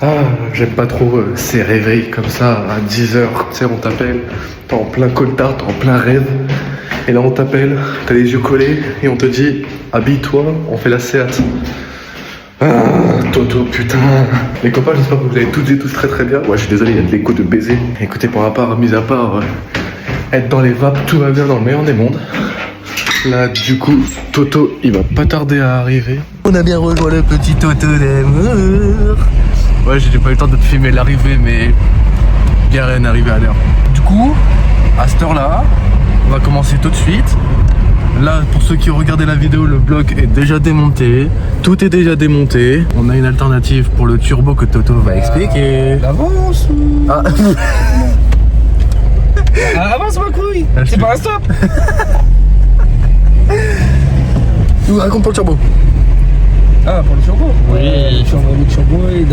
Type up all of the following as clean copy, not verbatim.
Ah, j'aime pas trop ces réveils comme ça à 10h, tu sais, on t'appelle, t'es en plein coltard, t'es en plein rêve, et là on t'appelle, t'as les yeux collés, et on te dit, habille-toi, on fait la Seat. Ah, Toto, putain. Les copains, j'espère que vous allez toutes et tous très très bien. Ouais, je suis désolé, il y a de l'écho de baiser. Écoutez, pour ma part, mis à part être dans les vapes, tout va bien dans le meilleur des mondes. Là, du coup, Toto, il va pas tarder à arriver. On a bien rejoint le petit Toto d'amour. Ouais, j'ai pas eu le temps de te filmer l'arrivée, mais bien rien arrivé à l'heure. Du coup, à cette heure-là, on va commencer tout de suite. Là, pour ceux qui ont regardé la vidéo, le bloc est déjà démonté. Tout est déjà démonté. On a une alternative pour le turbo que Toto va expliquer. Avance. Ah. Avance ma couille. C'est pas un stop. Nous raconte pour le turbo. Ah, pour le turbo. Oui. Le turbo, il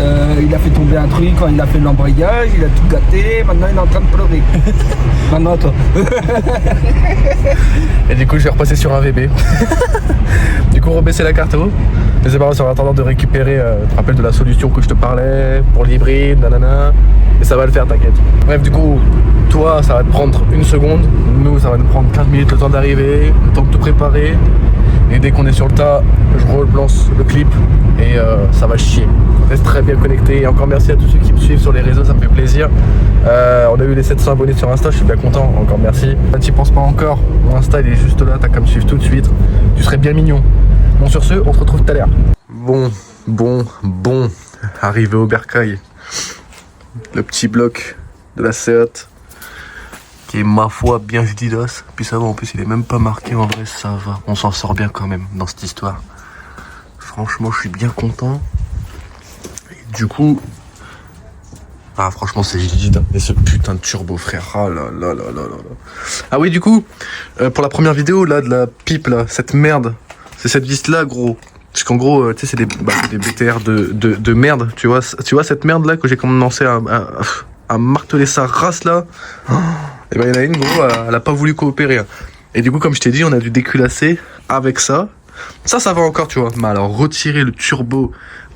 a fait tomber un truc quand il a fait l'embrayage, il a tout gâté, maintenant il est en train de pleurer. Maintenant toi. Et du coup, je vais repasser sur un VB. Du coup, rebaisser la carte haut. Mais c'est pas grave, en attendant de récupérer, tu te rappelles de la solution que je te parlais pour l'hybride, nanana. Et ça va le faire, t'inquiète. Bref, du coup, toi, ça va te prendre une seconde. Nous, ça va nous prendre 15 minutes le temps d'arriver, le temps de te préparer. Et dès qu'on est sur le tas, je relance le clip et ça va chier. Reste très bien connecté. Et encore merci à tous ceux qui me suivent sur les réseaux, ça me fait plaisir. On a eu les 700 abonnés sur Insta, je suis bien content. Encore merci. T'y penses pas encore, mon Insta il est juste là, t'as qu'à me suivre tout de suite. Tu serais bien mignon. Bon, sur ce, on se retrouve tout à l'heure. Bon. Arrivé au bercail. Le petit bloc de la Seat. Qui est ma foi bien judidas. Puis ça va, en plus il est même pas marqué, en vrai ça va. On s'en sort bien quand même dans cette histoire. Franchement je suis bien content. Et du coup... Ah franchement c'est judidas. Et ce putain de turbo frère. Ah là. Ah oui du coup, pour la première vidéo là de la pipe là, cette merde. C'est cette vis là gros. Parce qu'en gros, tu sais c'est des BTR de merde. Tu vois cette merde là que j'ai commencé à marteler sa race là. Et ben il y en a une gros, elle a pas voulu coopérer. Et du coup comme je t'ai dit, on a dû déculasser avec ça. Ça va encore tu vois. Mais alors retirer le turbo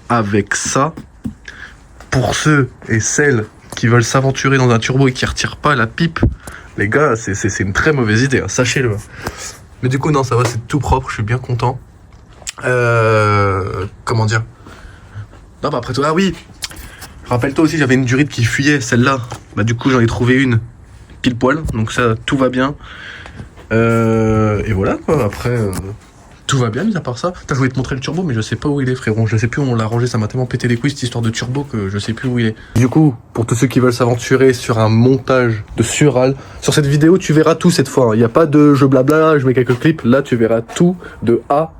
avec ça, pour ceux et celles qui veulent s'aventurer dans un turbo et qui retirent pas la pipe, les gars c'est une très mauvaise idée, hein, sachez-le. Mais du coup non ça va, c'est tout propre, je suis bien content. Comment dire. Non bah après toi, ah oui, rappelle-toi aussi j'avais une durite qui fuyait, celle-là. Bah du coup j'en ai trouvé une pile poil, donc ça tout va bien. Et voilà quoi, après tout va bien mis à part ça. Je voulais te montrer le turbo mais je sais pas où il est frérot, je sais plus où on l'a rangé, ça m'a tellement pété les couilles cette histoire de turbo que je sais plus où il est. Du coup, pour tous ceux qui veulent s'aventurer sur un montage de Sural, sur cette vidéo tu verras tout cette fois, il n'y a pas de je blabla, je mets quelques clips, là tu verras tout de A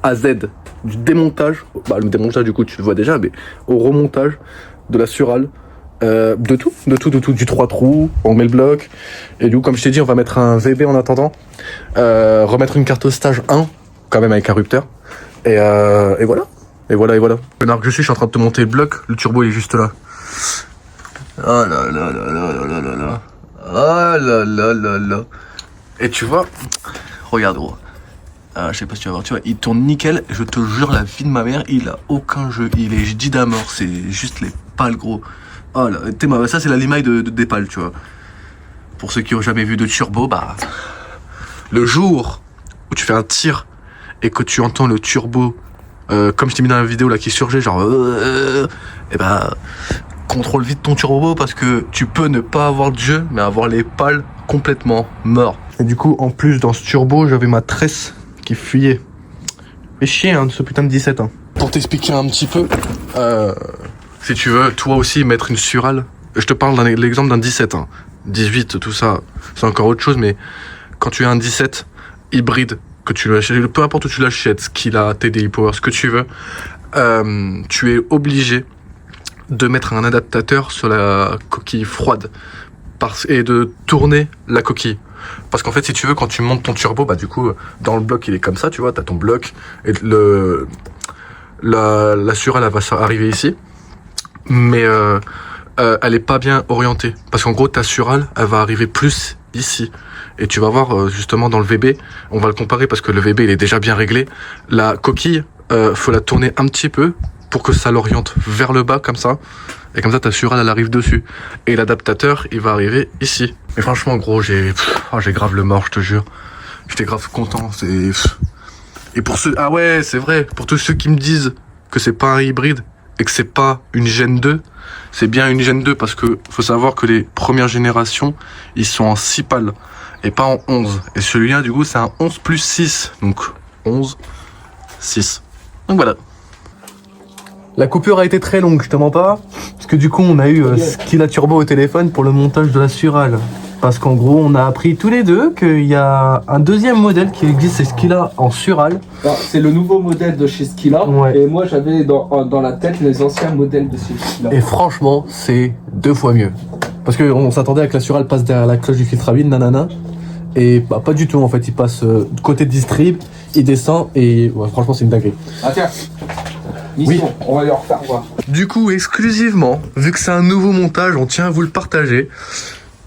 à Z, du démontage, bah le démontage du coup tu le vois déjà, mais au remontage de la Sural. De tout, du 3 trous, on met le bloc, et du coup comme je t'ai dit on va mettre un VB en attendant, remettre une carte au stage 1, quand même avec un rupteur, et voilà. Bernard que je suis en train de te monter le bloc, le turbo il est juste là. Oh là. Et tu vois, regarde gros, je sais pas si tu vas voir, tu vois, il tourne nickel, je te jure la vie de ma mère, il a aucun jeu, il est dit à mort, c'est juste les pales gros. Oh là, ça c'est la limaille des pales, tu vois. Pour ceux qui ont jamais vu de turbo, bah... Le jour où tu fais un tir et que tu entends le turbo, comme je t'ai mis dans la vidéo là qui surgeait, genre... et bah... Contrôle vite ton turbo parce que tu peux ne pas avoir de jeu, mais avoir les pales complètement morts. Et du coup, en plus, dans ce turbo, j'avais ma tresse qui fuyait. Fait chier, hein, de ce putain de 17, hein. Pour t'expliquer un petit peu... Si tu veux, toi aussi, mettre une Sural, je te parle de l'exemple d'un 17, hein. 18, tout ça, c'est encore autre chose, mais quand tu as un 17 hybride, que tu l'achètes, peu importe où tu l'achètes, qu'il a TDI Power, ce que tu veux, tu es obligé de mettre un adaptateur sur la coquille froide et de tourner la coquille. Parce qu'en fait, si tu veux, quand tu montes ton turbo, bah du coup, dans le bloc, il est comme ça, tu vois, t'as ton bloc, et la Sural, elle va arriver ici. Mais elle est pas bien orientée parce qu'en gros ta Sural elle va arriver plus ici et tu vas voir justement dans le VB, on va le comparer parce que le VB il est déjà bien réglé, la coquille faut la tourner un petit peu pour que ça l'oriente vers le bas comme ça. Et comme ça, ta Sural, elle arrive dessus. Et l'adaptateur, il va arriver ici. Mais franchement, gros, j'ai grave le mort, je te jure. J'étais grave content. Et pour ceux... Ah ouais, c'est vrai. Pour tous ceux qui me disent que c'est pas un hybride et que c'est pas une Gen 2, c'est bien une Gen 2 parce que faut savoir que les premières générations, ils sont en 6 pales et pas en 11. Et celui-là, du coup, c'est un 11 plus 6. Donc 11, 6. Donc voilà. La coupure a été très longue, je te mens pas. Parce que du coup, on a eu Skilla Turbo au téléphone pour le montage de la Sural. Parce qu'en gros, on a appris tous les deux qu'il y a un deuxième modèle qui existe, c'est Skilla en Sural. C'est le nouveau modèle de chez Skilla. Ouais. Et moi, j'avais dans la tête les anciens modèles de chez Skilla. Et franchement, c'est 2 fois mieux. Parce qu'on s'attendait à que la Sural passe derrière la cloche du filtre à huile, nanana. Et bah, pas du tout en fait, il passe côté distrib, il descend et ouais, franchement, c'est une dinguerie. Ah tiens, mission, on va leur faire voir. Du coup, exclusivement, vu que c'est un nouveau montage, on tient à vous le partager.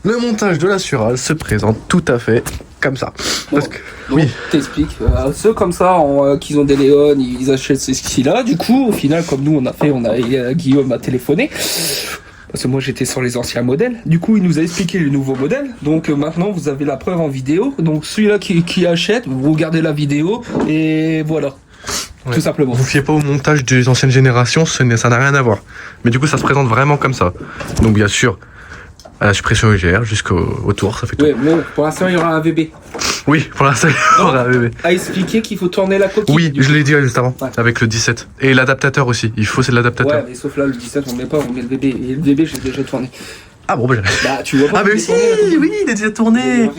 Le montage de la Sural se présente tout à fait comme ça. Parce que, oui. T'expliques. Ceux comme ça, qui ont des Léon, ils achètent ces skis-là. Du coup, au final, comme nous on a fait, Guillaume a téléphoné. Parce que moi j'étais sur les anciens modèles. Du coup, il nous a expliqué les nouveaux modèles. Donc maintenant, vous avez la preuve en vidéo. Donc celui-là qui achète, vous regardez la vidéo et voilà. Ouais. Tout simplement. Vous fiez pas au montage des anciennes générations, ça n'a rien à voir. Mais du coup, ça se présente vraiment comme ça. Donc bien sûr, à la suppression EGR jusqu'au tour, ça fait tout. Oui, bon, pour l'instant, il y aura un VB. Oui, pour l'instant, il y aura un bébé. À expliquer qu'il faut tourner la coquille. Oui, je l'ai dit juste avant, avec le 17. Et l'adaptateur aussi, il faut c'est l'adaptateur. Ouais, mais sauf là, le 17, on met pas, on met le VB. Et le VB, j'ai déjà tourné. Ah bon, bah tu vois pas. ah mais si, oui, il est déjà tourné.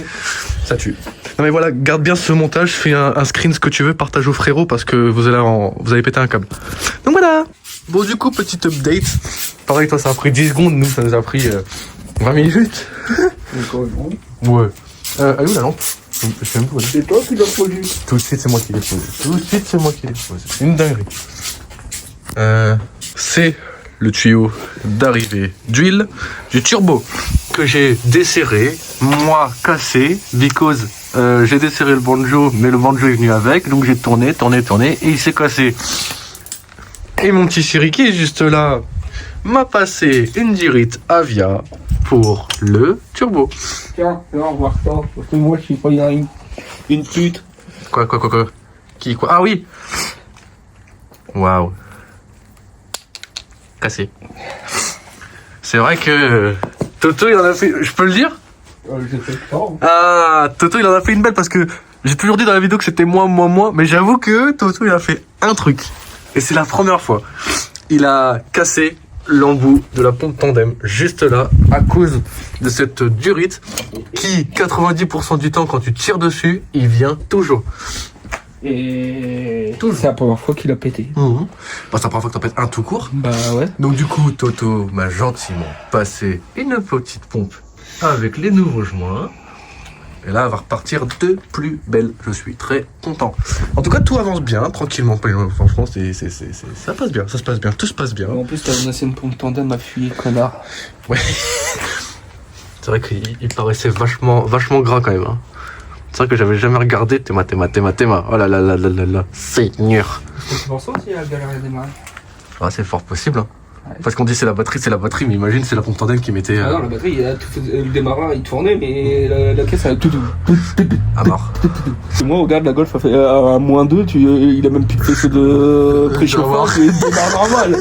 Ça tue. Non mais voilà, garde bien ce montage, fais un screen ce que tu veux, partage aux frérots parce que vous allez péter un câble. Donc voilà. Bon du coup, petite update. Pareil, toi ça a pris 10 secondes, nous ça nous a pris 20 minutes. Ouais. Elle est où la lampe? Je sais même pas. C'est toi qui l'as posé. Tout de suite c'est moi qui l'ai posé. C'est une dinguerie. C'est le tuyau d'arrivée d'huile du turbo que j'ai desserré, moi cassé, because j'ai desserré le banjo, mais le banjo est venu avec, donc j'ai tourné, et il s'est cassé. Et mon petit chéri qui est juste là m'a passé une dirite Avia pour le turbo. Tiens, on va voir ça, parce que moi je suis pas une pute. Quoi Qui quoi? Ah oui. Waouh. Cassé. C'est vrai que Toto il en a fait, je peux le dire? J'ai fait ça. Ah, Toto il en a fait une belle parce que j'ai toujours dit dans la vidéo que c'était moi, mais j'avoue que Toto il a fait un truc. Et c'est la première fois. Il a cassé l'embout de la pompe tandem juste là à cause de cette durite qui 90% du temps quand tu tires dessus, il vient toujours. Et c'est la première fois qu'il a pété. Bah, c'est la première fois que t'en pètes un tout court. Bah ouais. Donc du coup, Toto m'a gentiment passé une petite pompe avec les nouveaux joints. Et là, elle va repartir de plus belle. Je suis très content. En tout cas, tout avance bien, tranquillement. Franchement, ça passe bien, ça se passe bien, tout se passe bien. En plus, t'as une ancienne pompe tandem à fuir, connard. Ouais. C'est vrai qu'il paraissait vachement gras quand même. Hein. C'est vrai que j'avais jamais regardé. Théma. Oh là là, Seigneur. C'est pour ça qu'il y a la galère à démarrer. Ah, c'est fort possible. Hein. Ouais. Parce qu'on dit c'est la batterie, mais imagine c'est la pompe tandem qui mettait. Ah non, la batterie, le démarreur il tournait, mais la caisse elle a tout. À mort. Moi, regarde, la Golf a fait à -2, il a même plus de faisceau de préchauffage, il démarre normal.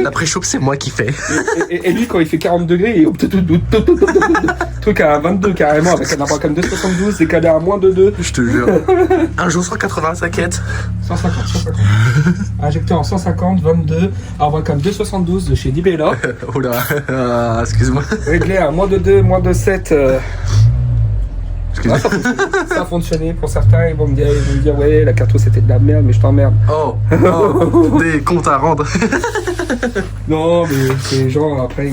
La préchauffe, c'est moi qui fais. Et lui, quand il fait 40 degrés, il truc à 22 carrément, avec un Abracam 272, décalé à -2. Je te jure. Un jour 180, ça quête. 150. Injecteur en 150, 22, Abracam 272 de chez Nibella. Oh là, excuse-moi. Réglé à -2, -7. Excuse-moi. Ça a fonctionné pour certains, ils vont me dire ouais, la cartouche c'était de la merde, mais je t'emmerde. Oh, des comptes à rendre. Non, mais ces gens après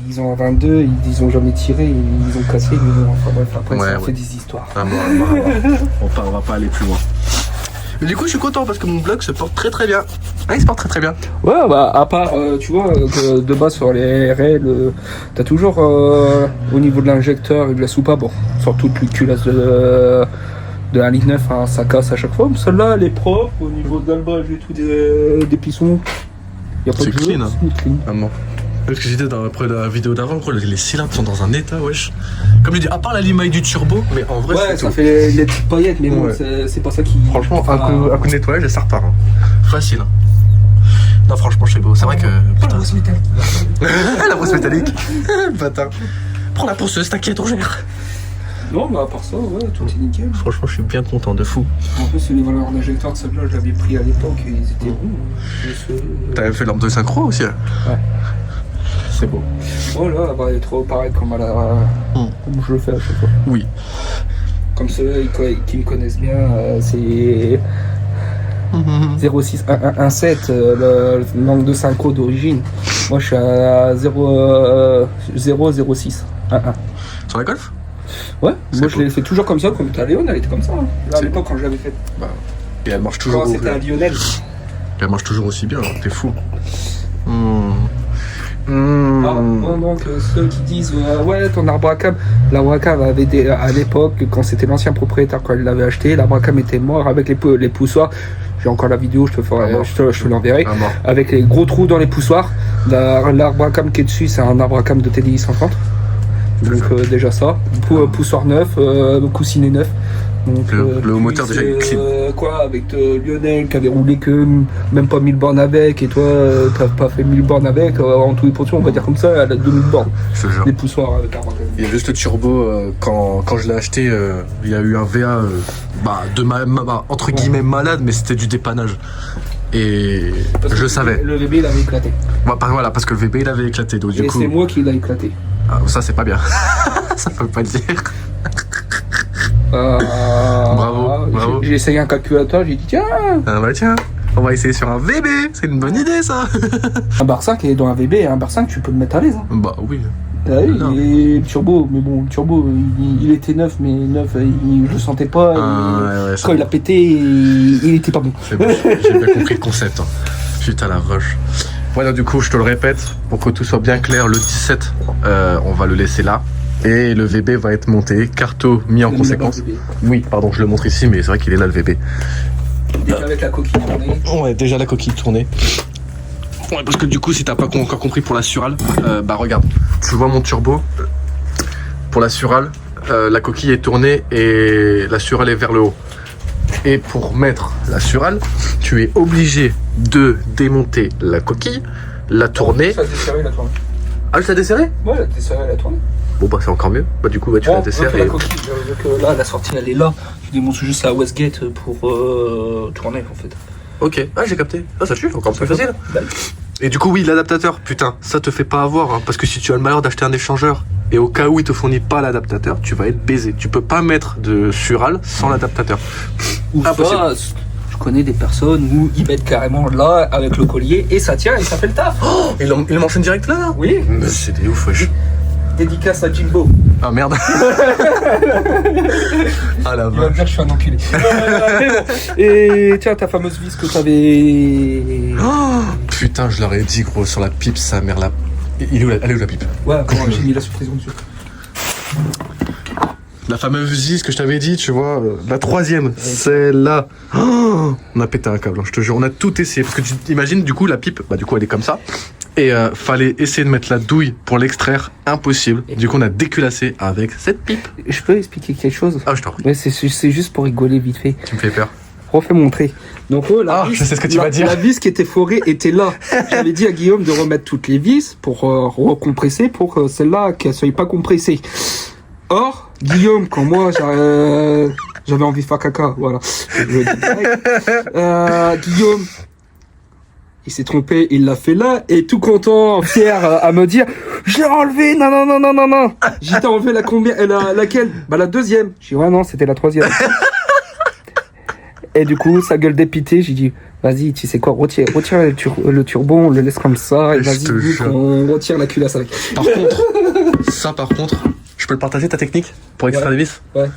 ils ont un 22, ils ont jamais tiré, ils ont cassé, mais enfin bref, après ça fait des histoires. Ah, on va pas aller plus loin. Mais du coup, je suis content parce que mon blog se porte très bien. Ah, il se porte très bien. Ouais, bah à part, tu vois, de base sur les RL, t'as toujours au niveau de l'injecteur et de la soupape, bon, sur toute les culasses de 1,9 litre, hein, ça casse à chaque fois. Mais celle-là, elle est propre au niveau de l'emballage et tout des pistons. Y a pas C'est de jeu, clean, hein. c'est clean. Maman. Parce que j'étais après la vidéo d'avant, gros, les cylindres sont dans un état, wesh. Comme je dis, à part la limaille du turbo, mais en vrai, Ouais, c'est ça tout. fait les petites paillettes, mais bon, Ouais. c'est pas ça qui. Franchement, Ah, un coup de nettoyage et ça repart. Hein. Facile. Hein. Non, franchement, c'est beau. C'est vrai que. la brosse métallique. La brosse métallique. Bâtard. Prends la ponceuse, t'inquiète, on gère. Non, mais à part ça, ouais, tout est nickel. Franchement, je suis bien content, de fou. En plus, les valeurs d'injecteur de celle-là, je l'avais pris à l'époque et ils étaient bons. T'avais fait l'arme de synchro aussi? Ouais. C'est beau. Oh là, bah, il est trop pareil comme comme je le fais à chaque fois. Oui. Comme ceux qui me connaissent bien, c'est 06117, le langue de synchro d'origine. Moi, je suis à 006. Sur la Golf? Ouais, C'est moi je beau. l'ai fait toujours comme ça, comme ta Léon, elle était comme ça. Hein. Là, à C'est l'époque, quand je l'avais fait. Et elle marche Quand toujours. c'était à Lionel. Elle marche toujours aussi bien, hein. T'es fou. Donc ceux qui disent ouais ton arbre à cam, l'arbre à cam avait à l'époque quand c'était l'ancien propriétaire quand il l'avait acheté, l'arbre à cam était mort avec les poussoirs. J'ai encore la vidéo, je te l'enverrai. Ah, mort. Avec les gros trous dans les poussoirs. L'arbre à cam qui est dessus, c'est un arbre à cam de TDI 130. Donc déjà ça. Poussoir neuf, coussinet neuf. Donc, Le moteur déjà est clean. Quoi, avec Lionel qui avait roulé que même pas 1000 bornes avec, et toi t'as pas fait 1000 bornes avec, en tout et pour tout, on va dire comme ça, elle a 2000 bornes. Je te jure. Les poussoirs avec arbre à cam. Il y a juste le turbo, quand je l'ai acheté, il y a eu un VA entre guillemets malade, mais c'était du dépannage. Et Parce je que savais. Le VB il avait éclaté. Voilà, parce que le VB il avait éclaté. Donc, du Et coup, c'est moi qui l'a éclaté. ça c'est pas bien. Ça peut pas le dire. Bravo. bravo. J'ai essayé un calculateur, j'ai dit tiens, Ah bah tiens, on va essayer sur un VB. C'est une bonne idée ça. un bar 5 est dans un VB, un bar 5 tu peux le mettre à l'aise. Hein. Bah oui. Ah oui, Non. et le turbo, mais bon, le turbo, il était neuf, mais neuf, je le sentais pas. Et Ouais, quand il a pété, il était pas bon. C'est bon, j'ai bien compris le concept. Hein. Putain la rush. Voilà, du coup, je te le répète, pour que tout soit bien clair, le 17, on va le laisser là. Et le VB va être monté, carto mis en conséquence. Oui, pardon, je le montre ici, mais c'est vrai qu'il est là le VB. Déjà avec la coquille tournée. Ouais, déjà la coquille tournée. Ouais, parce que du coup, si t'as pas encore compris pour la Surale, bah regarde, tu vois mon turbo. Pour la Surale, la coquille est tournée et la Surale est vers le haut. Et pour mettre la Surale, tu es obligé de démonter la coquille, la tourner. Ça a desserré la tournée. Ah, je l'ai desserré? Ouais, elle a desserré la tournée. Bon bah c'est encore mieux. Bah du coup tu la desserres la et... coquille, vu que là, la sortie elle est là. Tu démontes juste la Westgate pour tourner en fait. Ok, ah j'ai capté. Ah ça tue, encore plus facile. Bah, Et du coup oui, l'adaptateur, putain, ça te fait pas avoir, hein, parce que si tu as le malheur d'acheter un échangeur, et au cas où il te fournit pas l'adaptateur, tu vas être baisé. Tu peux pas mettre de Surale sans l'adaptateur. ou Impossible. ça, je connais des personnes où ils mettent carrément là avec le collier et ça tient et ça fait le taf. Il m'enchaîne direct là, là. Oui, Mais c'est des ouf, wesh. dédicace à Jimbo. Ah merde. Ah la Il va me vache. dire que je suis un enculé. Mais bon. Et tiens, ta fameuse vis que t'avais. Oh, putain, je leur ai dit gros, sur la pipe, sa mère là. Elle est où la pipe? Ouais, comment j'ai mis la surprise dessus. La fameuse vis que je t'avais dit, tu vois, la troisième, celle-là. Oh, on a pété un câble, hein, je te jure, on a tout essayé. Parce que tu imagines, du coup, la pipe, bah du coup, elle est comme ça. Et fallait essayer de mettre la douille pour l'extraire, impossible. Du coup, on a déculassé avec cette pipe. Je peux expliquer quelque chose? Ah, je t'en prie, Ouais, c'est juste pour rigoler vite fait. tu me fais peur. Refais montrer. Donc, Ah, je sais ce que tu vas dire. La vis qui était forée était là. J'avais dit à Guillaume de remettre toutes les vis pour recompresser pour celle-là qu'elle soit pas compressée. Or, Guillaume, quand moi j'avais envie de faire caca, voilà. Je le dis direct. Guillaume, il s'est trompé, il l'a fait là, et tout content, fier, à me dire, je l'ai enlevé, non. J'ai dit, enlevé la combien, laquelle? Bah la deuxième. J'ai dit, ouais non, c'était la troisième. Et du coup, sa gueule dépitée, j'ai dit, vas-y, tu sais quoi, retire le turbo, on le laisse comme ça, et Je vas-y, te vu jure. qu'on retire la culasse avec. Par contre, je peux le partager ta technique pour extraire Ouais. les vis? Ouais.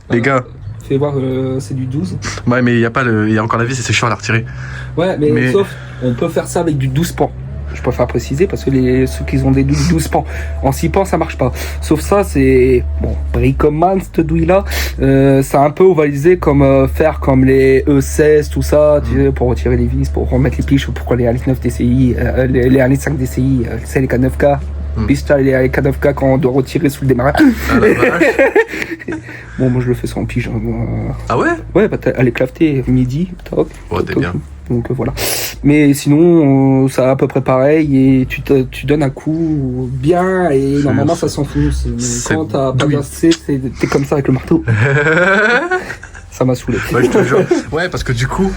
Les gars, Fais voir, c'est du 12. ouais, mais il y a pas il y a encore la vis et c'est chiant à la retirer. Ouais, mais sauf, on peut faire ça avec du 12 pans. Je préfère préciser parce que ceux qui ont des 12 pans, en 6 pans ça marche pas. Sauf ça, c'est bon, Bricoman cette douille-là, c'est un peu ovalisé comme faire comme les E16, tout ça, tu sais, pour retirer les vis, pour remettre les piches, pour les R9 DCI, les R5 DCI, c'est les K9K. Piste les K9K quand on doit retirer sous le démarrage. Ah, la vache. Bon, moi je le fais sans pige. Ah ouais? Ouais, bah elle est clavetée midi, toc. Oh, t'es bien. Donc voilà. Mais sinon, ça à peu près pareil et tu donnes un coup bien et normalement ça s'enfonce. Mais quand t'as pas d'assez, t'es comme ça avec le marteau. Ça m'a saoulé. Ouais, je te jure. Ouais, parce que du coup,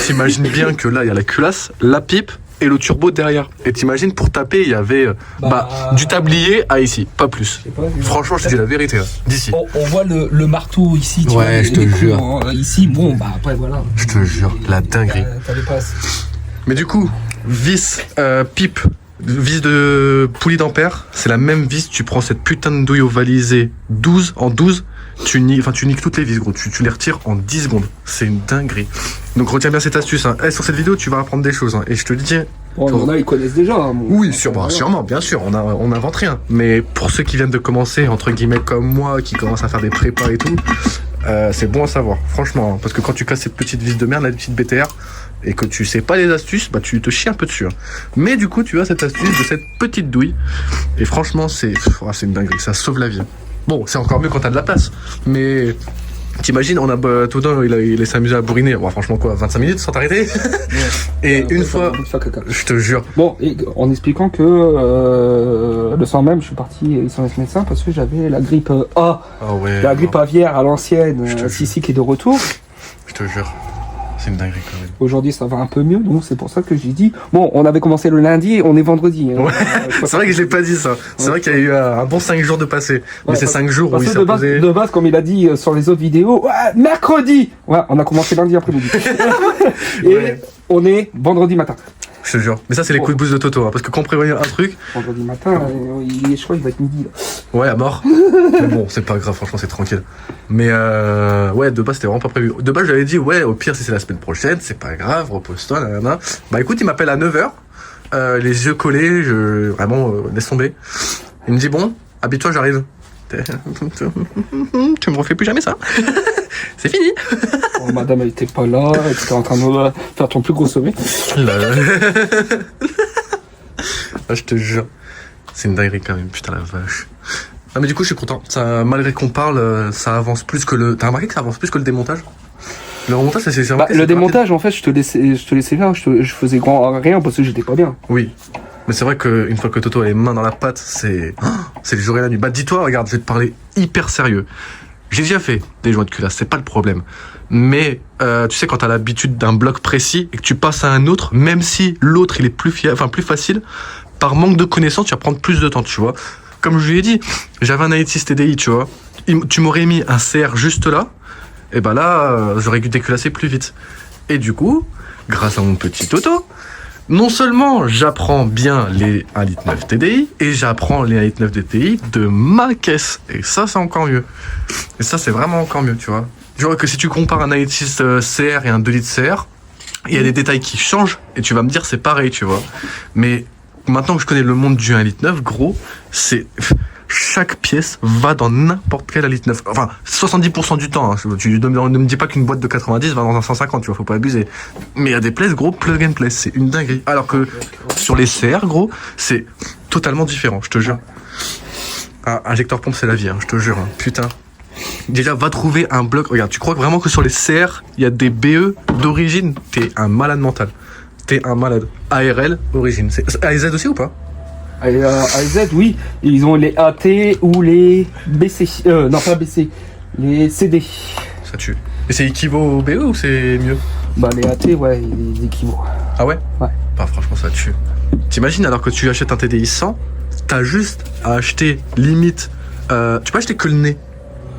t'imagines bien que là, il y a la culasse, la pipe et le turbo derrière. Et t'imagines, pour taper, il y avait du tablier à ici, pas plus. Franchement, je te dis la vérité, là, d'ici. On voit le marteau ici, tu vois, je te jure. Ici, bon, bah après, voilà. Je te jure, la dinguerie. T'avais pas assez. Mais du coup, vis, pipe, vis de poulie d'ampère, c'est la même vis, tu prends cette putain de douille ovalisée 12 en 12, tu niques toutes les vis, gros, tu les retires en 10 secondes. C'est une dinguerie. Donc retiens bien cette astuce, hein. Sur cette vidéo, tu vas apprendre des choses, hein. Et je te le dis... Bon, il y en a, ils connaissent déjà. Hein, oui, sûrement, bien sûr, on n'invente rien. Mais pour ceux qui viennent de commencer, entre guillemets, comme moi, qui commencent à faire des prépas et tout, c'est bon à savoir, franchement. Hein, parce que quand tu casses cette petite vis de merde, la petite BTR, et que tu sais pas les astuces, bah tu te chies un peu dessus. Hein. Mais du coup, tu as cette astuce de cette petite douille. Et franchement, c'est une dinguerie, ça sauve la vie. Bon, c'est encore mieux quand t'as de la place. Mais... T'imagines, Todin, il s'est amusé à bourriner, bon, franchement quoi, 25 minutes sans t'arrêter. Et une fois, je te jure. Bon, et en expliquant que le soir même, je suis parti ici avec le médecin parce que j'avais la grippe A, la grippe aviaire à l'ancienne, Sissi qui est de retour. Je te jure. C'est une dinguerie quand même. Aujourd'hui, ça va un peu mieux, donc c'est pour ça que j'ai dit. Bon, on avait commencé le lundi, on est vendredi. Ouais. C'est vrai que je l'ai pas dit ça. C'est vrai qu'il y a eu un bon 5 jours de passé. Mais c'est 5 jours où il s'est posé. De base, comme il a dit sur les autres vidéos, mercredi. Ouais, on a commencé lundi après-midi. Et on est vendredi matin. Je te jure. Mais ça, c'est les coups de boost de Toto. Hein, parce que quand on prévoit un truc. Vendredi matin, je crois qu'il va être midi. Là. Ouais, à mort. Mais bon, c'est pas grave, franchement, c'est tranquille. Mais ouais, de base, c'était vraiment pas prévu. De base, j'avais dit, ouais, au pire, si c'est la semaine prochaine, c'est pas grave, repose-toi, nanana. Bah écoute, il m'appelle à 9h, les yeux collés, vraiment, laisse tomber. Il me dit, bon, habille-toi, j'arrive. Tu me refais plus jamais ça. C'est fini. Bon, madame, elle était pas là, elle était en train de faire ton plus gros sommet. Ah, je te jure. C'est une dinguerie quand même, putain la vache. Ah mais du coup je suis content, ça, malgré qu'on parle, ça avance plus que le... T'as remarqué que ça avance plus que le démontage? Le remontage c'est le démontage en fait je te laissais faire, je faisais rien parce que j'étais pas bien. Oui. Mais c'est vrai qu'une fois que Toto a les mains dans la pâte, c'est le jour et la nuit. Bah dis-toi, regarde, je vais te parler hyper sérieux. J'ai déjà fait des joints de culasse, c'est pas le problème. Mais tu sais quand t'as l'habitude d'un bloc précis et que tu passes à un autre, même si l'autre il est plus facile, par manque de connaissances tu vas prendre plus de temps, tu vois. Comme je lui ai dit, j'avais un i6 TDI, tu vois. Tu m'aurais mis un CR juste là, et ben là j'aurais dû déculasser plus vite. Et du coup, grâce à mon petit Toto, non seulement j'apprends bien les 1,9 litre TDI, et j'apprends les 1,9 litre DTI de ma caisse. Et ça, c'est encore mieux. Et ça, c'est vraiment encore mieux, tu vois. Je vois que si tu compares un 1,6 CR et un 2 litres CR, il y a des détails qui changent, et tu vas me dire c'est pareil, tu vois. Mais maintenant que je connais le monde du 1,9 litre, gros, c'est... Chaque pièce va dans n'importe quel 1,9 litre. Enfin, 70% du temps. Hein. Tu ne me dis pas qu'une boîte de 90 va dans un 150, tu vois, faut pas abuser. Mais il y a des places, gros, plug and play, c'est une dinguerie. Alors que sur les CR, gros, c'est totalement différent, je te jure. Ah, injecteur pompe, c'est la vie, hein, je te jure. Hein. Putain. Déjà, va trouver un bloc. Regarde, tu crois vraiment que sur les CR, il y a des BE d'origine? T'es un malade mental. T'es un malade. ARL, origine. C'est AZ aussi ou pas? AZ, oui. Ils ont les AT ou les BC. Non, pas BC. Les CD. Ça tue. Et c'est équivaut au BE ou c'est mieux? Bah, les AT, ouais, ils équivaut. Ah ouais? Ouais. Bah, franchement, ça tue. T'imagines, alors que tu achètes un TDI 100, t'as juste à acheter limite. Tu peux acheter que le nez.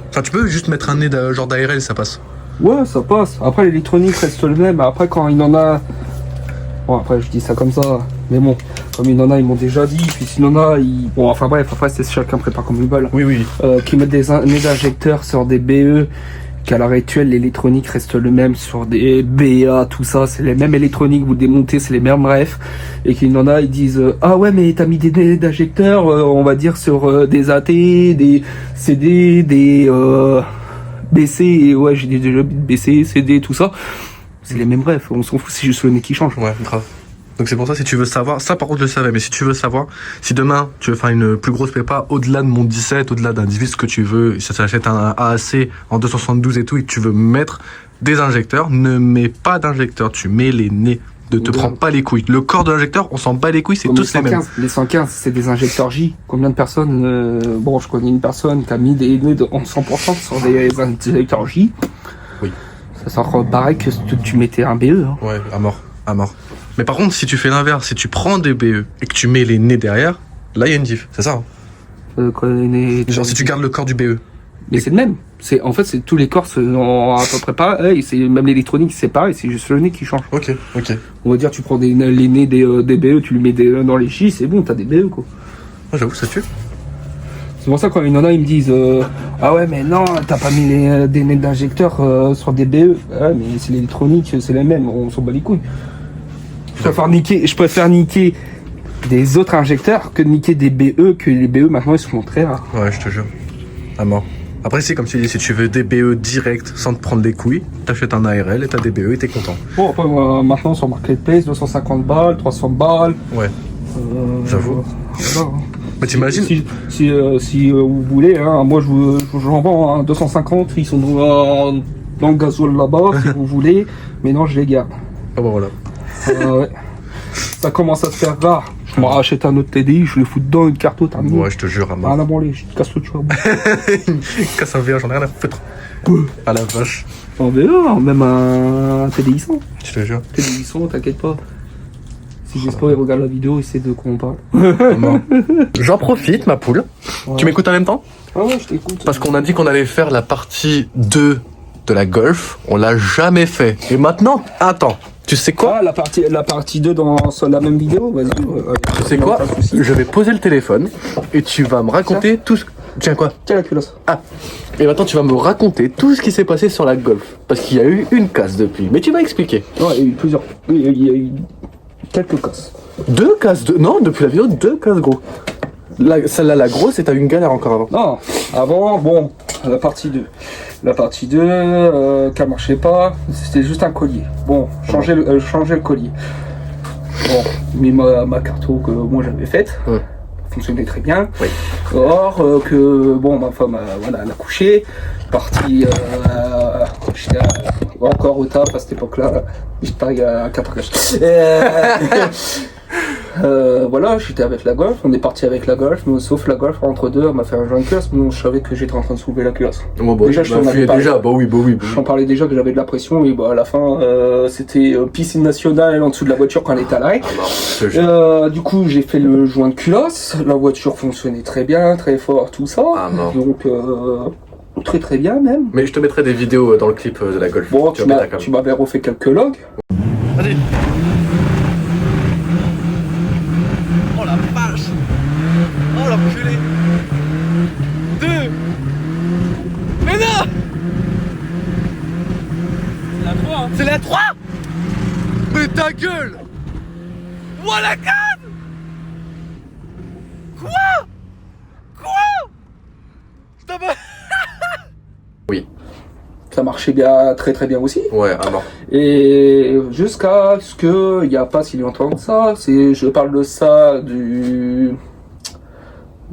Enfin, tu peux juste mettre un nez genre d'ARL, ça passe. Ouais, ça passe. Après, l'électronique reste le même. Après, quand il en a. Bon, après, je dis ça comme ça. Mais bon, comme il en a, ils m'ont déjà dit. Puis s'il en a, ils. Bon, enfin bref, après, c'est chacun prépare comme il veut. Oui, oui. Qui mettent des nez d'injecteurs sur des BE qu'à l'heure actuelle, l'électronique reste le même sur des BA, tout ça, c'est les mêmes électroniques, vous démontez, c'est les mêmes refs, et qu'il y en a, ils disent ah ouais, mais t'as mis des données d'injecteurs, on va dire sur des AT, des CD, des BC, et ouais, j'ai dit déjà BC, CD, tout ça, c'est les mêmes refs, on s'en fout, c'est juste le nez qui change. Ouais, grave. Donc c'est pour ça, si tu veux savoir, ça par contre je le savais, mais si tu veux savoir, si demain tu veux faire une plus grosse prépa, au-delà de mon 17, au-delà d'un 18, ce que tu veux, ça t'achète un AAC en 272 et tout, et que tu veux mettre des injecteurs, ne mets pas d'injecteurs, tu mets les nez, ne te prends pas les couilles. Le corps de l'injecteur, on s'en bat les couilles, c'est Comme tous les mêmes. Les 115, c'est des injecteurs J. Combien de personnes bon, je connais une personne qui a mis des nez en 100% sur des injecteurs J. Oui. Ça sort pareil que tu mettais un BE. Hein. Ouais, à mort, à mort. Mais par contre, si tu fais l'inverse, si tu prends des BE et que tu mets les nez derrière, là il y a une diff, c'est ça hein. Genre si tu gardes le corps du BE. Mais c'est le même. En fait, tous les corps sont à peu près pareil. Même l'électronique, c'est pareil. C'est juste le nez qui change. Ok. On va dire, tu prends les nez des BE, tu les mets dans les J, c'est bon, t'as des BE quoi. Ah, j'avoue, ça tue. C'est pour ça quand il y en a, ils me disent ah ouais, mais non, t'as pas mis des nez d'injecteurs sur des BE. Ouais, mais c'est l'électronique, c'est les mêmes. On s'en bat les couilles. Je préfère niquer des autres injecteurs que de niquer des BE, que les BE maintenant ils sont très rares. Ouais, je te jure. À mort. Après, c'est comme tu dis, si tu veux des BE direct sans te prendre les couilles, t'achètes un ARL et t'as des BE et t'es content. Bon, après, maintenant sur Marketplace, 250 balles, 300 balles. Ouais. J'avoue. Voilà. Mais t'imagines Si vous voulez, hein, moi j'en vends hein, 250, ils sont dans le gasoil là-bas, si vous voulez, mais non, je les garde. Ah bah voilà. Ouais. Ça commence à se faire rare. Je m'en rachète un autre TDI, je le fous dedans, une carte autre. Ouais, je te jure, à mort. Ah la branlée, je te casse le choix. Casse un VR, j'en ai rien à foutre. À la vache. En VA, même un TDI 100. Je te jure. TDI 100, t'inquiète pas. Si j'espère, il regarde la vidéo, il sait de quoi on parle. J'en profite, ma poule. Ouais. Tu m'écoutes en même temps? Ah ouais, je t'écoute. Parce qu'on a dit qu'on allait faire la partie 2 de la Golf. On l'a jamais fait. Et maintenant, attends. Tu sais quoi? Ah, la partie 2 sur la même vidéo, vas-y. Tu sais quoi? Je vais poser le téléphone et tu vas me raconter tout ce... Tiens quoi? Tiens la culotte. Ah. Et maintenant tu vas me raconter tout ce qui s'est passé sur la Golf. Parce qu'il y a eu une casse depuis. Mais tu vas expliquer. Non, il y a eu plusieurs. Oui, il y a eu quelques casses. 2 casses non, depuis la vidéo, 2 casses gros. Celle-là, la grosse, et t'as eu une galère encore avant. Non, avant, bon, la partie 2. La partie 2, qui marchait pas, c'était juste un collier. Bon, changer le collier. Bon, mais ma carto que moi j'avais faite, fonctionnait très bien. Oui. Or, que, bon, ma femme, voilà, elle a couché, partie, j'étais encore au taf à cette époque-là, j'étais à 4 voilà, j'étais avec la Golf, on est parti avec la Golf, mais sauf la Golf entre deux, elle m'a fait un joint de culasse, mais je savais que j'étais en train de soulever la culasse. Oh, bah, déjà, bah oui. J'en parlais déjà que j'avais de la pression, et bah à la fin, c'était piscine nationale en dessous de la voiture quand elle était à l'arrêt. Du coup, j'ai fait le joint de culasse, la voiture fonctionnait très bien, très fort, tout ça. Donc, très très bien même. Mais je te mettrai des vidéos dans le clip de la Golf. Bon, tu m'avais refait quelques logs. Vas-y. Oh la vache! Oh l'enculé! 2! Mais non! C'est la 3 hein. C'est la 3! Mais ta gueule! What la canne! Quoi? Je t'en bats. Oui. Ça marchait bien, très très bien aussi. Ouais, à mort. Et jusqu'à ce que, il n'y a pas si longtemps que ça, je parle de ça du...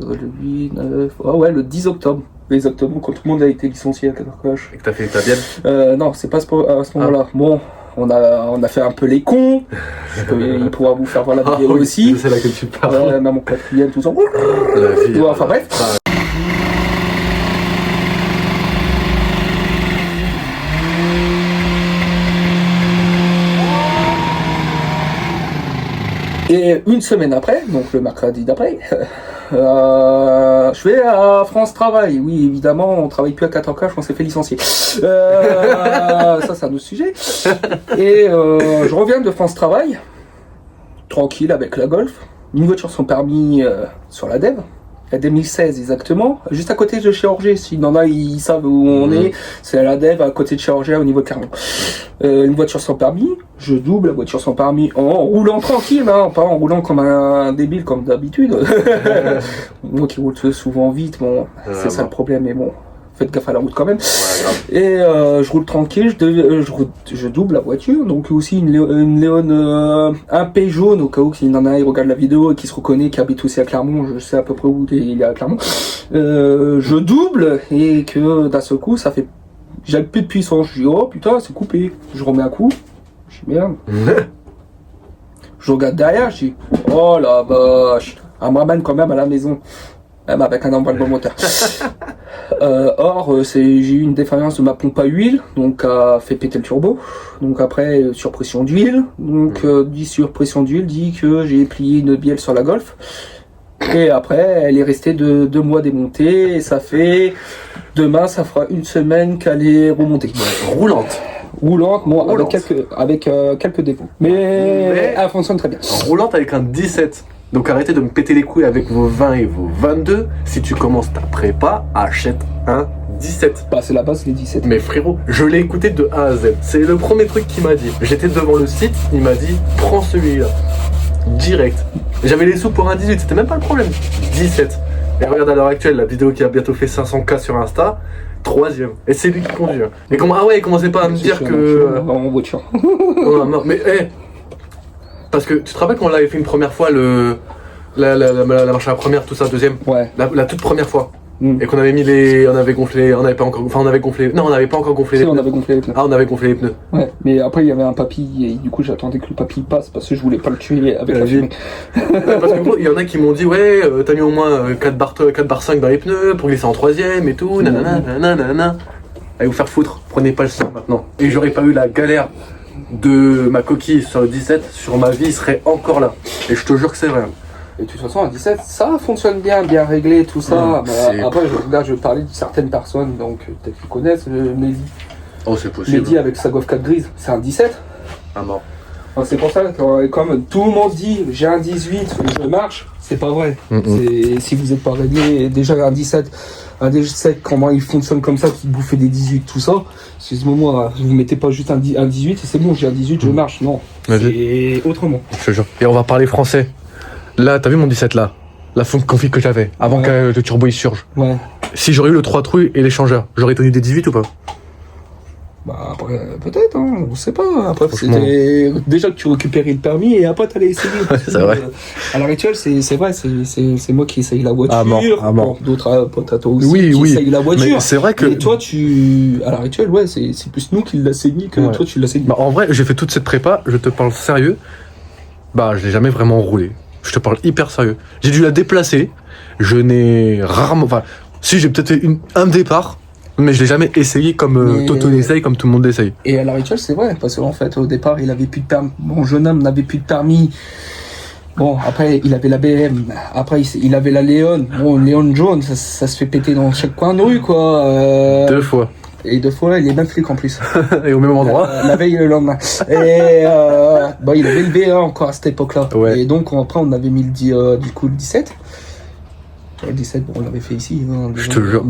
Le 8, 9... Oh ouais, le 10 octobre. Exactement, quand tout le monde a été licencié à Catarcoche. Et que t'as fait ta bienne? Non, c'est pas à ce moment-là. Bon, on a fait un peu les cons. Il pourra vous faire voir la vidéo aussi. C'est là que tu parles. Maman quatrième, tout ça. Enfin bref. Et une semaine après, donc le mercredi d'après, je vais à France Travail. Oui, évidemment, on travaille plus à 4K, on s'est fait licencier. Ça, c'est un autre sujet. Et je reviens de France Travail, tranquille avec la Golf, une voiture sans permis sur la Dev. 2016 exactement, juste à côté de chez Orgé. S'il y en a, ils savent où on est. C'est à la Dève, à côté de chez Orgé, au niveau de Clermont. Une voiture sans permis, je double la voiture sans permis en roulant tranquille, hein, pas en roulant comme un débile comme d'habitude. Moi qui roule souvent vite, bon, c'est ça le problème, mais bon. Faites gaffe à la route quand même. Et je roule tranquille, je double la voiture. Donc aussi une Léon, un P jaune, au cas où s'il y en a un, il regarde la vidéo et qui se reconnaît, qui habite aussi à Clermont, je sais à peu près où il est à Clermont. Je double et que d'un seul coup, ça fait... J'ai plus de puissance. Je dis, oh putain, c'est coupé. Je remets un coup. Je dis, merde. Je regarde derrière, je dis, oh la vache. Elle me ramène quand même à la maison. Même avec un emballement moteur. J'ai eu une défaillance de ma pompe à huile, donc a fait péter le turbo. Donc après, surpression d'huile. Donc dit surpression d'huile, dit que j'ai plié une bielle sur la Golf. Et après, elle est restée 2 mois démontée. Et ça fait... Demain, ça fera 1 semaine qu'elle est remontée. Roulante. Roulante, bon, Roulante. avec quelques défauts. Mais elle fonctionne très bien. Roulante avec un 17. Donc arrêtez de me péter les couilles avec vos 20 et vos 22. Si tu commences ta prépa, achète un 17. Bah, c'est la base, les 17. Mais frérot, je l'ai écouté de A à Z. C'est le premier truc qu'il m'a dit. J'étais devant le site, il m'a dit prends celui-là. Direct. J'avais les sous pour un 18, c'était même pas le problème. 17. Et regarde à l'heure actuelle, la vidéo qui a bientôt fait 500K sur Insta, 3ème. Et c'est lui qui conduit. Et comment, ah ouais, il commençait pas à me dire que... En voiture. Oh, non, mais parce que tu te rappelles quand on l'avait fait une première fois, la marche à la première, tout ça, deuxième. Ouais. La toute première fois. Et qu'on avait mis les... On avait gonflé... On n'avait pas encore... Enfin, on avait gonflé... Non, on n'avait pas encore gonflé les pneus. On avait gonflé les pneus. Ah, on avait gonflé les pneus. Ouais, mais après, il y avait un papy, et du coup, j'attendais que le papy passe, parce que je voulais pas le tuer avec la fumée. Parce que gros, il y en a qui m'ont dit, ouais, t'as mis au moins 4 barres 5 dans les pneus pour glisser en 3ème et tout, nanana, nanana. Allez vous faire foutre, prenez pas le sang maintenant. Et j'aurais pas eu la galère de ma coquille sur le 17, sur ma vie, il serait encore là. Et je te jure que c'est vrai. Et de toute façon, un 17, ça fonctionne bien réglé, tout ça. Après, je parlais de certaines personnes, donc peut-être qu'ils connaissent, Mehdi. Oh, c'est possible. Mehdi avec sa Golf 4 grise, c'est un 17. Ah mort. Enfin, c'est pour ça que comme tout le monde dit, j'ai un 18, je marche, c'est pas vrai. Si vous n'êtes pas réglé, déjà un 17, comment il fonctionne comme ça, qui bouffait des 18, tout ça, excusez-moi, vous mettez pas juste un 18 et c'est bon, j'ai un 18, je marche. Non, c'est autrement. Je te jure. Et on va parler français. Là, t'as vu mon 17 là? La config que j'avais, avant que le turbo il surge. Ouais. Si j'aurais eu le 3 trous et l'échangeur, j'aurais tenu des 18 ou pas? Bah après, peut-être, hein, on sait pas. Après, c'était déjà que tu récupérais le permis et après t'allais essayer. C'est vrai. À l'heure actuelle, c'est vrai, c'est moi qui essaye la voiture. À mort. Bon, d'autres potes à toi aussi qui essayent la voiture. Mais c'est vrai que... Et toi, à l'heure actuelle, ouais, c'est plus nous qui l'a saigné que toi tu l'as saigné. Bah, en vrai, j'ai fait toute cette prépa, je te parle sérieux. Bah, je l'ai jamais vraiment roulé. Je te parle hyper sérieux. J'ai dû la déplacer. Je n'ai rarement... Enfin, si j'ai peut-être fait un départ, mais je l'ai jamais essayé comme Toto l'essaye, comme tout le monde l'essaye. Et à l'heure actuelle, c'est vrai, parce qu'en fait, au départ, il avait plus de permis. Mon jeune homme n'avait plus de permis. Bon, après, il avait la BM. Après, il avait la Léon. Bon, Léon jaune, ça se fait péter dans chaque coin de rue, quoi. 2 fois. Et 2 fois, il est même flic en plus. Et au même endroit. La veille et le lendemain. Et il avait le V1 encore à cette époque-là. Ouais. Et donc, après, on avait mis du coup le 17. Le 17, bon, on l'avait fait ici. Hein, je te jure.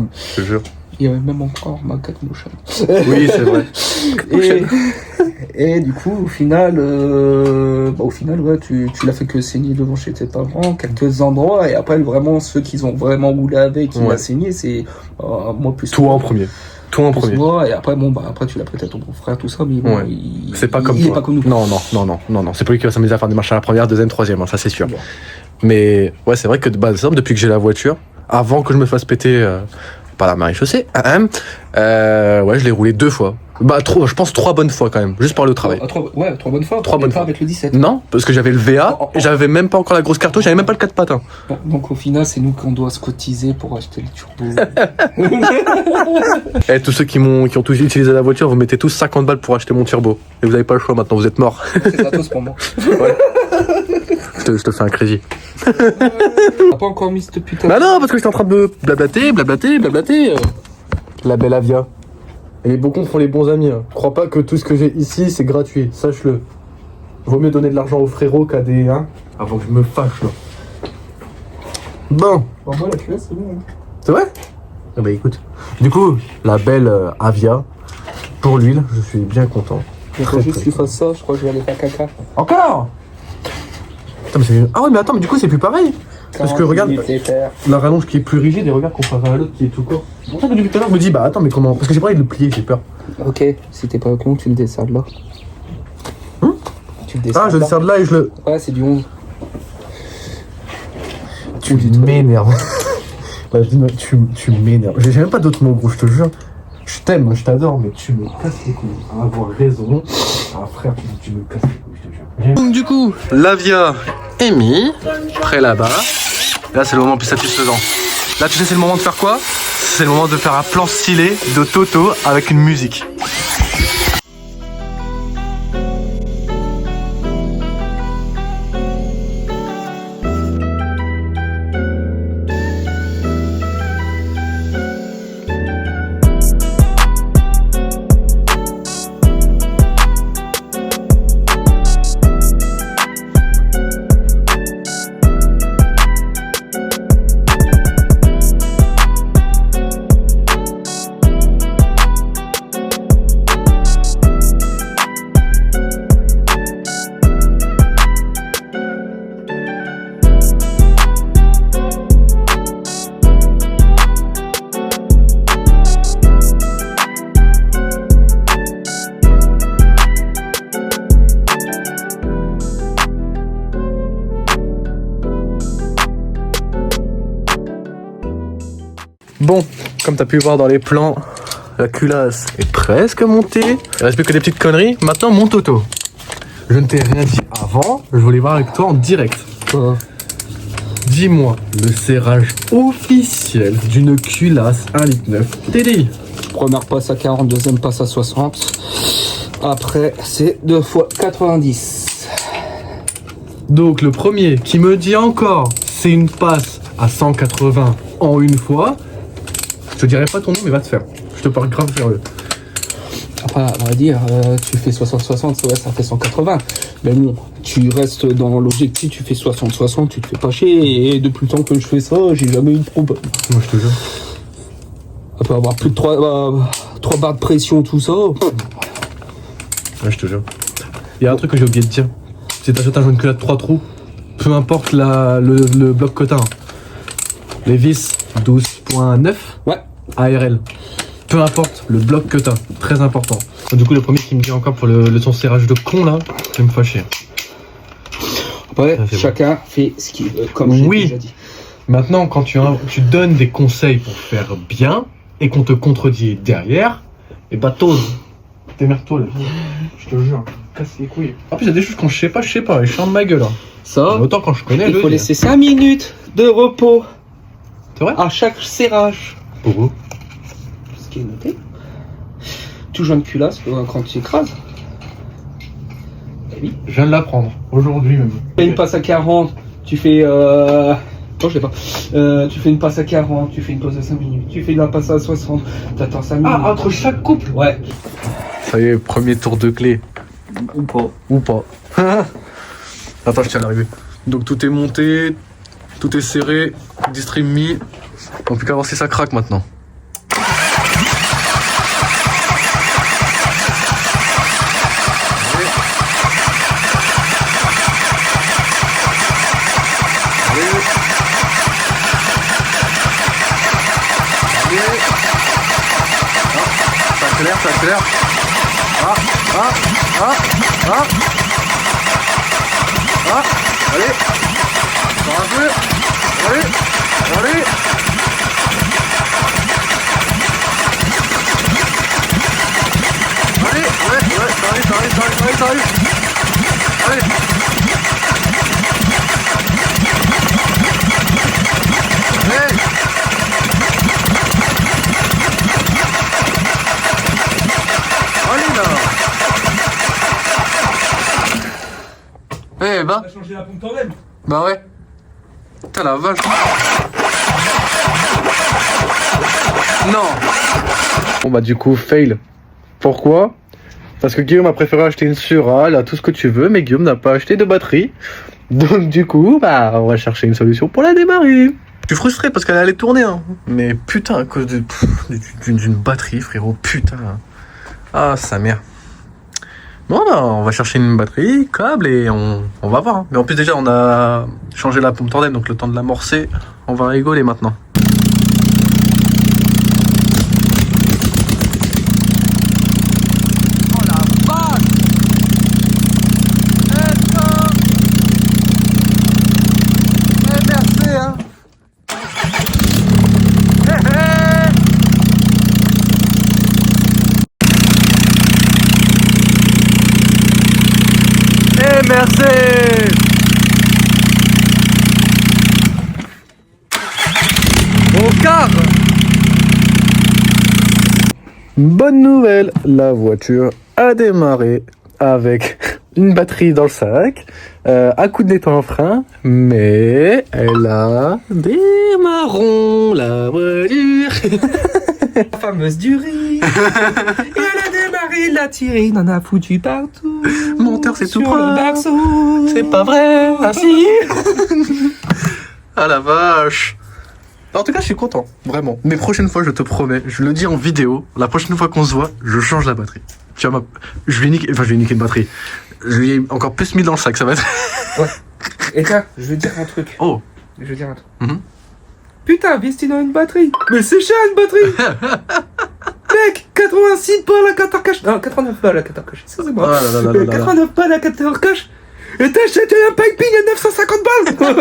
Il y avait même encore ma 4 Motion. Oui, c'est vrai. Et du coup, au final, ouais, tu l'as fait que saigner devant chez tes parents, quelques endroits, et après, vraiment, ceux qui ont vraiment roulé avec, qui l'a saigné, c'est moi plus. Toi en premier. Moi, et après, après, tu l'as prêté à ton frère, tout ça, mais bon, c'est pas comme il toi. est pas comme nous. Non. C'est pas lui qui va s'amuser à faire des marches à la première, deuxième, troisième, hein, ça c'est sûr. Bon. Mais ouais, c'est vrai que depuis que j'ai la voiture, avant que je me fasse péter par la maréchaussée, je l'ai roulé 2 fois. Bah, je pense 3 bonnes fois quand même, juste par le travail. 3 bonnes fois. 3 bonnes fois avec le 17. Non, parce que j'avais le VA, et j'avais même pas encore la grosse cartouche, j'avais même pas le 4 patins. Donc au final, c'est nous qu'on doit se cotiser pour acheter le turbo. Et tous ceux qui ont tous utilisé la voiture, vous mettez tous 50 balles pour acheter mon turbo. Et vous avez pas le choix maintenant, vous êtes morts. C'est gratos pour moi. Ouais. Je te fais un crédit. T'as pas encore mis cette putain. Bah non, parce que j'étais en train de blablater. La belle Avia. Et les bons comptes font les bons amis. Hein. Crois pas que tout ce que j'ai ici, c'est gratuit. Sache-le. Vaut mieux donner de l'argent aux frérots qu'à des... Hein, avant que je me fâche, là. Bon. Bon, moi, la culasse, c'est bon. C'est vrai? Ah bah écoute. Du coup, la belle Avia, pour l'huile, je suis bien content. Il faut juste que tu fasses ça, je crois que je vais aller faire caca. Encore? Attends, ah ouais, mais attends, mais du coup, c'est plus pareil. Parce que regarde, la rallonge qui est plus rigide et regarde comparé à l'autre qui est tout court. C'est pour ça que depuis tout à l'heure, je me dis, bah attends, mais comment? Parce que j'ai pas envie de le plier, j'ai peur. Ok, si t'es pas con, tu le desserres de là. Tu le desserres. Ah, je le desserre de là et je le. Ouais, c'est du 11. Tu m'énerves. Bah, tu m'énerves. J'ai même pas d'autres mots, gros, je te jure. Je t'aime, je t'adore, mais tu me casses les couilles. À avoir raison. Ah, frère, tu me casses les couilles, je te jure. Donc du coup, l'Avia est mis, prêt là-bas. Là c'est le moment le plus satisfaisant. Là tu sais c'est le moment de faire quoi? C'est le moment de faire un plan stylé de Toto avec une musique. Bon, comme tu as pu voir dans les plans, la culasse est presque montée. Il reste plus que des petites conneries. Maintenant, mon Toto. Je ne t'ai rien dit avant, je voulais voir avec toi en direct. Dis-moi le serrage officiel d'une culasse 1,9 litre. TDI. Première passe à 40, deuxième passe à 60. Après, c'est 2 fois 90. Donc le premier qui me dit encore c'est une passe à 180 en une fois, je te dirai pas ton nom mais va te faire. Je te parle grave sérieux. Après, on va dire, tu fais 60-60, ouais, ça fait 180. Mais bon, tu restes dans l'objectif, tu fais 60-60, tu te fais pas chier. Et depuis le temps que je fais ça, j'ai jamais eu de problème. Moi je te jure. Après avoir plus de 3 barres de pression, tout ça. Ouais, je te jure. Il y a un truc que j'ai oublié de dire. Si t'achètes un jaune culotte 3 trous, peu importe le bloc cotin. Les vis 12.9 Ouais. ARL. Peu importe le bloc que t'as, très important. Du coup, le premier qui me dit encore pour son serrage de con là, je vais me fâcher. Après, chacun fait ce qu'il veut, comme j'ai déjà dit. Maintenant, quand tu donnes des conseils pour faire bien et qu'on te contredit derrière, et bah t'oses. Démerde-toi là. Je te jure, casse les couilles. En plus, il y a des choses quand je sais pas, et je ferme ma gueule. Hein. Ça, autant quand je connais, il faut laisser 5 minutes de repos. C'est vrai? À chaque serrage. Pourquoi? Ce qui est noté. Tout jaune culasse quand tu écrases. Eh oui. Je viens de l'apprendre, aujourd'hui même. Tu fais une passe à 40, tu fais. Non, je sais pas. Tu fais une passe à 40, tu fais une pause de 5 minutes. Tu fais la passe à 60, t'attends 5 minutes. Ah, entre chaque couple? Ouais. Ça y est, premier tour de clé. Ou pas. Ou pas. Attends, je tiens à l'arrivée. Donc tout est monté, tout est serré, distrib mis. On peut qu'à voir si ça craque maintenant. Ça accélère. Allez. Encore un peu. Allez. Ouais, ça arrive. Allez. Eh ben. On a changé la pompe quand même. Bah ouais. Putain la vache. Non. Bon bah du coup fail. Pourquoi? Parce que Guillaume a préféré acheter une Sura, là tout ce que tu veux, mais Guillaume n'a pas acheté de batterie. Donc du coup bah on va chercher une solution pour la démarrer. Je suis frustré parce qu'elle allait tourner, hein. Mais putain, à cause d'une batterie, frérot, putain. Ah, sa mère. Bon, bah, on va chercher une batterie, câble et on va voir. Hein. Mais en plus, déjà, on a changé la pompe tandem, donc le temps de l'amorcer, on va rigoler maintenant. Oh la vache! Merci, hein! Merci. Au car. Bonne nouvelle, la voiture a démarré avec une batterie dans le sac, un coup de nez dans le frein, mais elle a démarré la voiture. La fameuse du riz. Et elle a démarré, il a tiré, il en a foutu partout. Monteur, c'est tout sur le berceau. C'est pas vrai, ah si. Ah la vache. En tout cas, je suis content, vraiment. Mais prochaine fois, je te promets, je le dis en vidéo, la prochaine fois qu'on se voit, je change la batterie. Tu vois, je lui ai niqué une batterie. Je lui ai encore plus mis dans le sac, ça va être... Ouais. Et tiens, je veux dire un truc. Oh. Je veux dire un truc. Mhm. Putain, Vestine a une batterie. Mais c'est cher une batterie. Mec, 86 balles à 14 cash. Non, 89 balles à 14 cash. Excusez-moi. Oh là là là là là. 89 balles à 14 cash. Et t'as acheté un piping à 950 balles.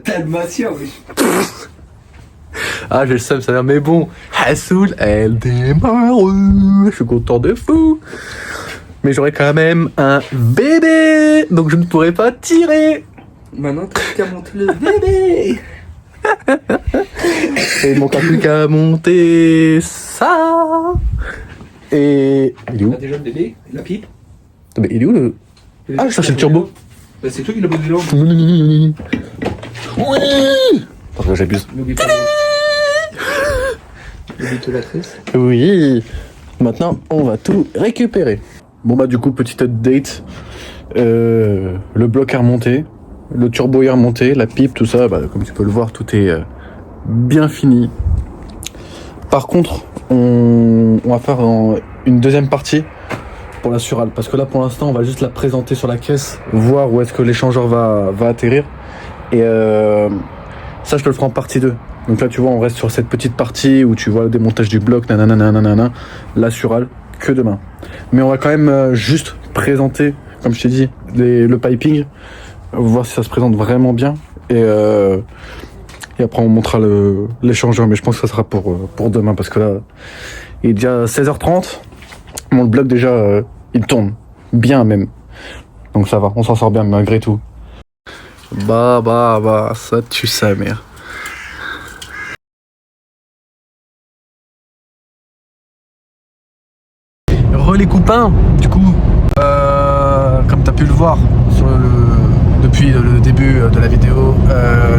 Dalmatien, oui. Ah, j'ai le seum, ça va, mais bon. Hassoul, elle démarre. Je suis content de fou. Mais j'aurai quand même un bébé. Donc je ne pourrai pas tirer. Maintenant, t'as qu'à monter le bébé. Et il manque plus qu'à monter ça. Et. Il est où? On a déjà le bébé, la pipe. Mais il est où le. Ah, je cherchais le turbo. Bah, c'est toi qui l'as posé là. Oui. Parce que j'abuse. N'oublie pas. N'oublie la tresse. Oui. Maintenant, on va tout récupérer. Bon bah du coup, petite update. Le bloc est remonté. Le turbo est remonté. La pipe, tout ça, bah, comme tu peux le voir, tout est bien fini. Par contre, on va faire une deuxième partie pour la Surale. Parce que là, pour l'instant, on va juste la présenter sur la caisse. Voir où est-ce que l'échangeur va atterrir. Et ça, je te le ferai en partie 2. Donc là, tu vois, on reste sur cette petite partie où tu vois le démontage du bloc, nanana, la Surale, que demain. Mais on va quand même juste présenter, comme je t'ai dit, le piping, voir si ça se présente vraiment bien. Et après, on montrera l'échangeur, mais je pense que ça sera pour demain, parce que là, il est déjà 16h30. Bon, le bloc, déjà, il tourne bien même. Donc ça va, on s'en sort bien malgré tout. Bah, ça tue sa mère. Les copains, du coup, comme tu as pu le voir depuis le début de la vidéo,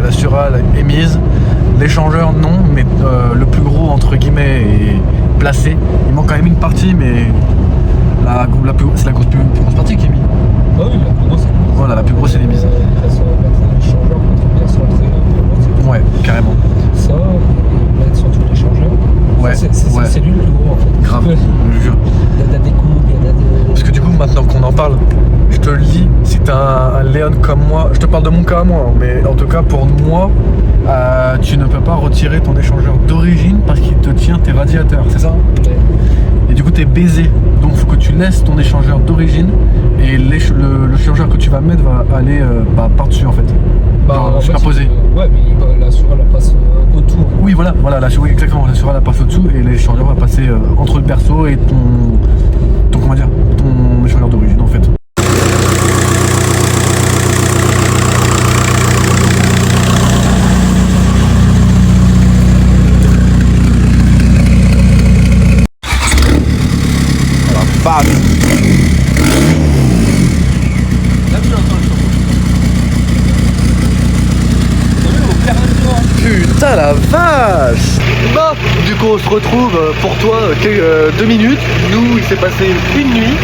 la Surale est mise, l'échangeur non, mais le plus gros entre guillemets est placé. Il manque quand même une partie, mais c'est la plus grosse partie qui est mise. Ah oui, la plus grosse. Voilà, la plus grosse elle est mise. Ouais, carrément. Ça, mettre sur tous les chargeurs. Ouais, c'est lui le plus gros en fait. Grave, je jure. Il y a des coupes, il y a des... Parce que du coup, maintenant qu'on en parle, je te le dis, si t'as un Léon comme moi, je te parle de mon cas à moi, hein, mais en tout cas pour moi, tu ne peux pas retirer ton échangeur d'origine parce qu'il te tient tes radiateurs, c'est ça? Ouais. Et du coup, t'es baisé. Donc, il faut que tu laisses ton échangeur d'origine et l'échangeur que tu vas mettre va aller par-dessus en fait. Superposé. Ouais, mais la Surale elle passe autour. Oui, voilà, oui, exactement. La Surale elle passe au-dessous et l'échangeur va passer entre le berceau et ton échangeur d'origine en fait. Bam. Putain la vache. Bah, du coup on se retrouve pour toi 2 minutes. Nous il s'est passé une nuit.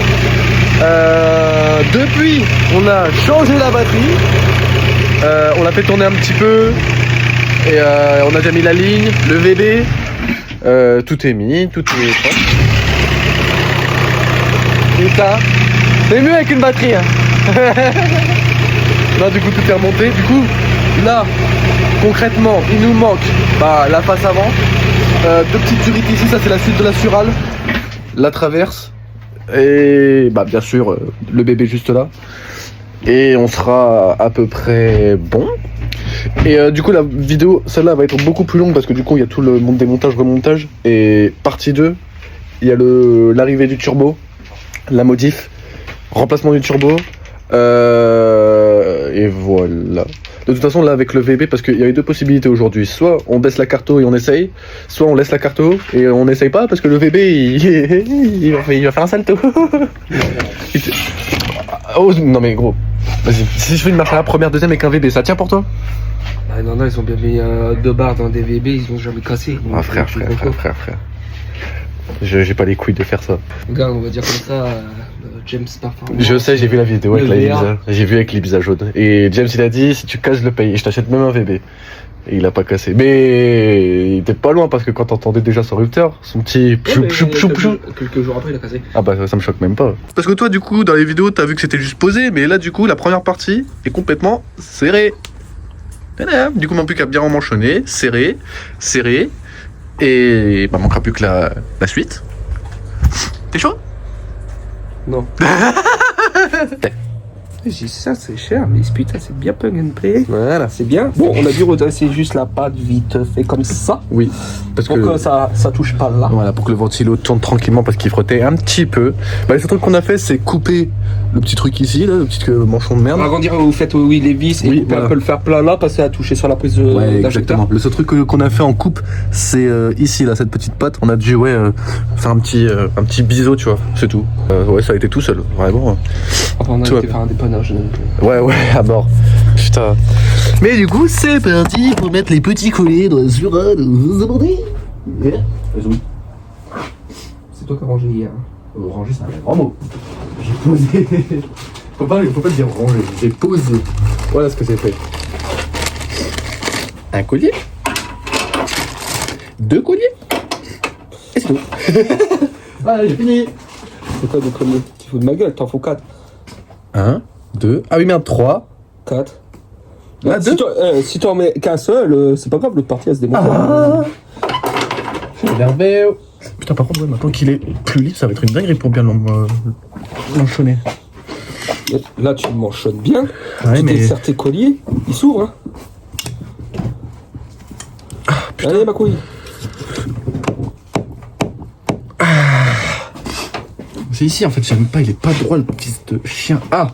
Depuis, on a changé la batterie. On l'a fait tourner un petit peu. Et on a déjà mis la ligne, le VB. Tout est mis, tout est propre. Putain, c'est mieux avec une batterie. Hein. Là, du coup, tout est remonté. Du coup, là, concrètement, il nous manque la face avant. Deux petites turites ici, ça c'est la suite de la Surale. La traverse. Et bien sûr, le bébé juste là. Et on sera à peu près bon. Et du coup la vidéo, celle-là va être beaucoup plus longue parce que du coup il y a tout le démontage, remontage. Et partie 2, il y a l'arrivée du turbo, la modif, remplacement du turbo. Et voilà. De toute façon là avec le VB, parce qu'il y avait deux possibilités aujourd'hui. Soit on baisse la carto et on essaye, soit on laisse la carto et on n'essaye pas parce que le VB il va faire un salto. Oh non mais gros, vas-y, si je fais une marche à la première, deuxième avec un VB, ça tient pour toi? Ah non, ils ont bien mis 2 barres dans des VB, ils ont jamais cassé. Ah frère. J'ai pas les couilles de faire ça. Regarde, on va dire comme ça, James Performance. Je sais, j'ai vu la vidéo avec le la VR. Ibiza. J'ai vu avec l'Ibiza jaune. Et James il a dit, si tu casses, je le paye. Et je t'achète même un VB. Et il a pas cassé. Mais il était pas loin parce que quand t'entendais déjà son rupteur, son petit pchou. Quelques jours après, il a cassé. Ah bah ça me choque même pas. Parce que toi du coup dans les vidéos t'as vu que c'était juste posé, mais là du coup la première partie est complètement serrée. Du coup il manque plus qu'à bien emmanchonner, serrer, et manquera plus que la suite. T'es chaud? Non. Ça c'est cher, mais putain c'est bien plug and play. Voilà. C'est bien. Bon, on a dû redresser juste la pâte vite fait comme ça. Oui. Parce pour que ça touche pas là. Voilà, pour que le ventilo tourne tranquillement parce qu'il frottait un petit peu. Le seul truc qu'on a fait c'est couper le petit truc ici, là, le petit manchon de merde. Avant de dire vous faites les vis et couper un peu le fer plat là, passer à toucher sur la prise ouais, exactement. Le seul truc qu'on a fait en coupe, c'est ici là, cette petite patte. On a dû faire un petit biseau, tu vois, c'est tout. Ouais, ça a été tout seul, vraiment. Enfin, on a été faire un dépannage. Ouais, à mort. Putain. Mais du coup, c'est parti pour mettre les petits colliers dans la Surale. Vous abordez? C'est toi qui as rangé hier. Ranger, c'est un grand mot. J'ai posé. Faut pas dire ranger, j'ai posé. Voilà ce que c'est fait. Un collier. 2 colliers. Et c'est tout. Voilà, j'ai fini. C'est quoi 2 colliers? Tu fous de ma gueule, t'en faut 4. 1, 2. Ah oui, merde, 3. 4. Ah, 2. Si tu en mets qu'un seul, c'est pas grave, l'autre partie elle se démonte. Je suis énervé. Putain, par contre, maintenant qu'il est plus lisse, ça va être une dinguerie pour bien l'enchaîner. Là, tu m'enchaînes bien. Ouais, tu mais. desserres tes colliers, ils s'ouvrent. Hein. Ah, putain. Allez, ma couille. C'est ici, en fait, j'aime pas, il est pas droit, le fils de chien. Ah.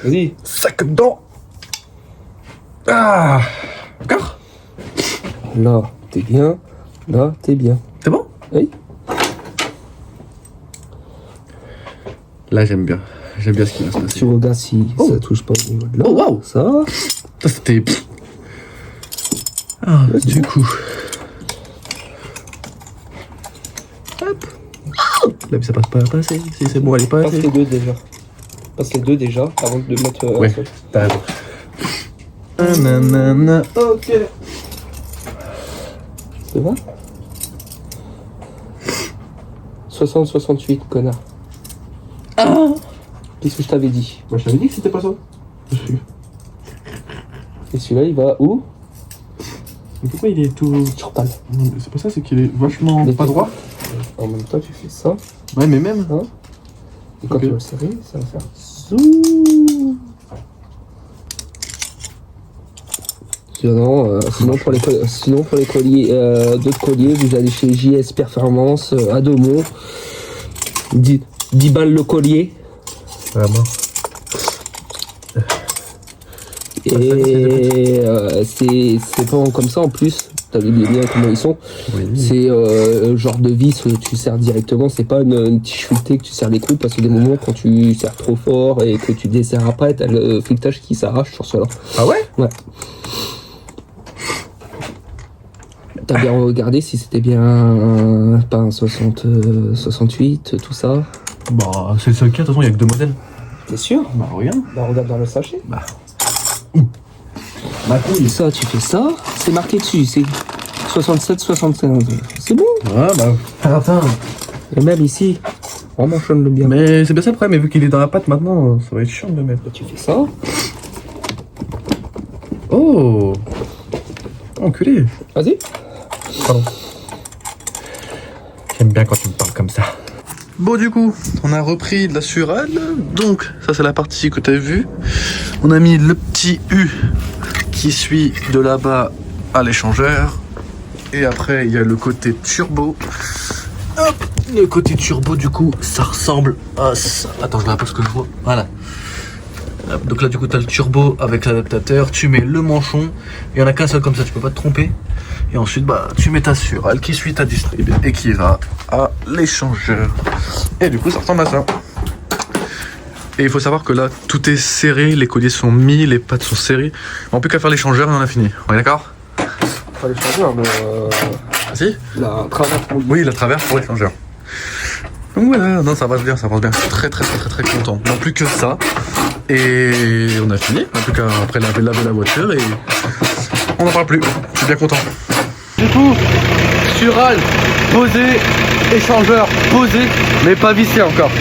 Vas-y. Sac dedans. Ah. D'accord. Là, t'es bien. Là, t'es bien. C'est bon? Oui. Là, j'aime bien. J'aime bien ce qui va se passer. Tu regardes si ça touche pas au niveau de là. Oh, waouh. Ça. Ça, c'était. Ah, du coup. Hop. Là, ça passe pas à passer. Si c'est bon, elle est pas Passe les deux déjà. Passe les deux déjà avant de mettre. Ouais, t'as raison. Nanana. Ok. C'est vrai 60-68, connard. Ah. Qu'est-ce que je t'avais dit? Moi, je t'avais dit que c'était pas ça. Et celui-là, il va où? Mais pourquoi il est tout. Sur pâle. C'est pas ça, c'est qu'il est vachement Mais pas droit. En même temps, tu fais ça. Ouais, mais même. Hein et quand Ok. tu vas le serrer, ça va faire zoom. Sinon, pour les colliers, d'autres colliers, vous allez chez JS Performance à Daumont. 10 balles le collier. Vraiment. Et c'est pas comme ça en plus. T'as vu bien comment ils sont. Oui. C'est genre de vis que tu serres directement. C'est pas une petite chuletée que tu serres les coudes parce que des moments quand tu serres trop fort et que tu desserres après, t'as le filetage qui s'arrache sur cela. Ah ouais? Ouais. T'as bien regardé si c'était bien pas un 68, tout ça? Bah, c'est le seul cas, de toute façon, il y a que 2 modèles. T'es sûr? Bah, regarde. Bah regarde dans le sachet. Bah. Ma couille, ça, tu fais ça, c'est marqué dessus, c'est 67, 75. C'est bon. Ouais, bah. Attends. Et même ici, on mentionne le bien. Mais c'est bien ça le problème, mais vu qu'il est dans la pâte maintenant, ça va être chiant de le mettre. Tu fais ça. Oh! Enculé! Vas-y. Pardon. J'aime bien quand tu me parles comme ça. Bon, du coup, on a repris la Sural. Donc, ça, c'est la partie que tu as vue. On a mis le petit U qui suit de là-bas à l'échangeur. Et après, il y a le côté turbo. Hop! Le côté turbo, du coup, ça ressemble à ça. Attends, je vais parce que je vois. Voilà. Hop, donc là, du coup, tu as le turbo avec l'adaptateur. Tu mets le manchon. Il n'y en a qu'un seul comme ça, tu peux pas te tromper. Et ensuite, bah, tu mets ta Sural qui suit ta distrib et qui va à l'échangeur. Et du coup, ça ressemble à ça. Et il faut savoir que là, tout est serré, les colliers sont mis, les pattes sont serrées. On n'a plus qu'à faire l'échangeur et on a fini. On est d'accord? Pas l'échangeur, mais Ah si? la traverse pour Oui, la traverse pour l'échangeur. Donc voilà, non, ça avance bien, ça avance bien. Très content. Non plus que ça. Et on a fini. En tout cas, après laver la voiture et on n'en parle plus. Je suis bien content. Du coup, Sural, posé, échangeur, posé, mais pas vissé encore.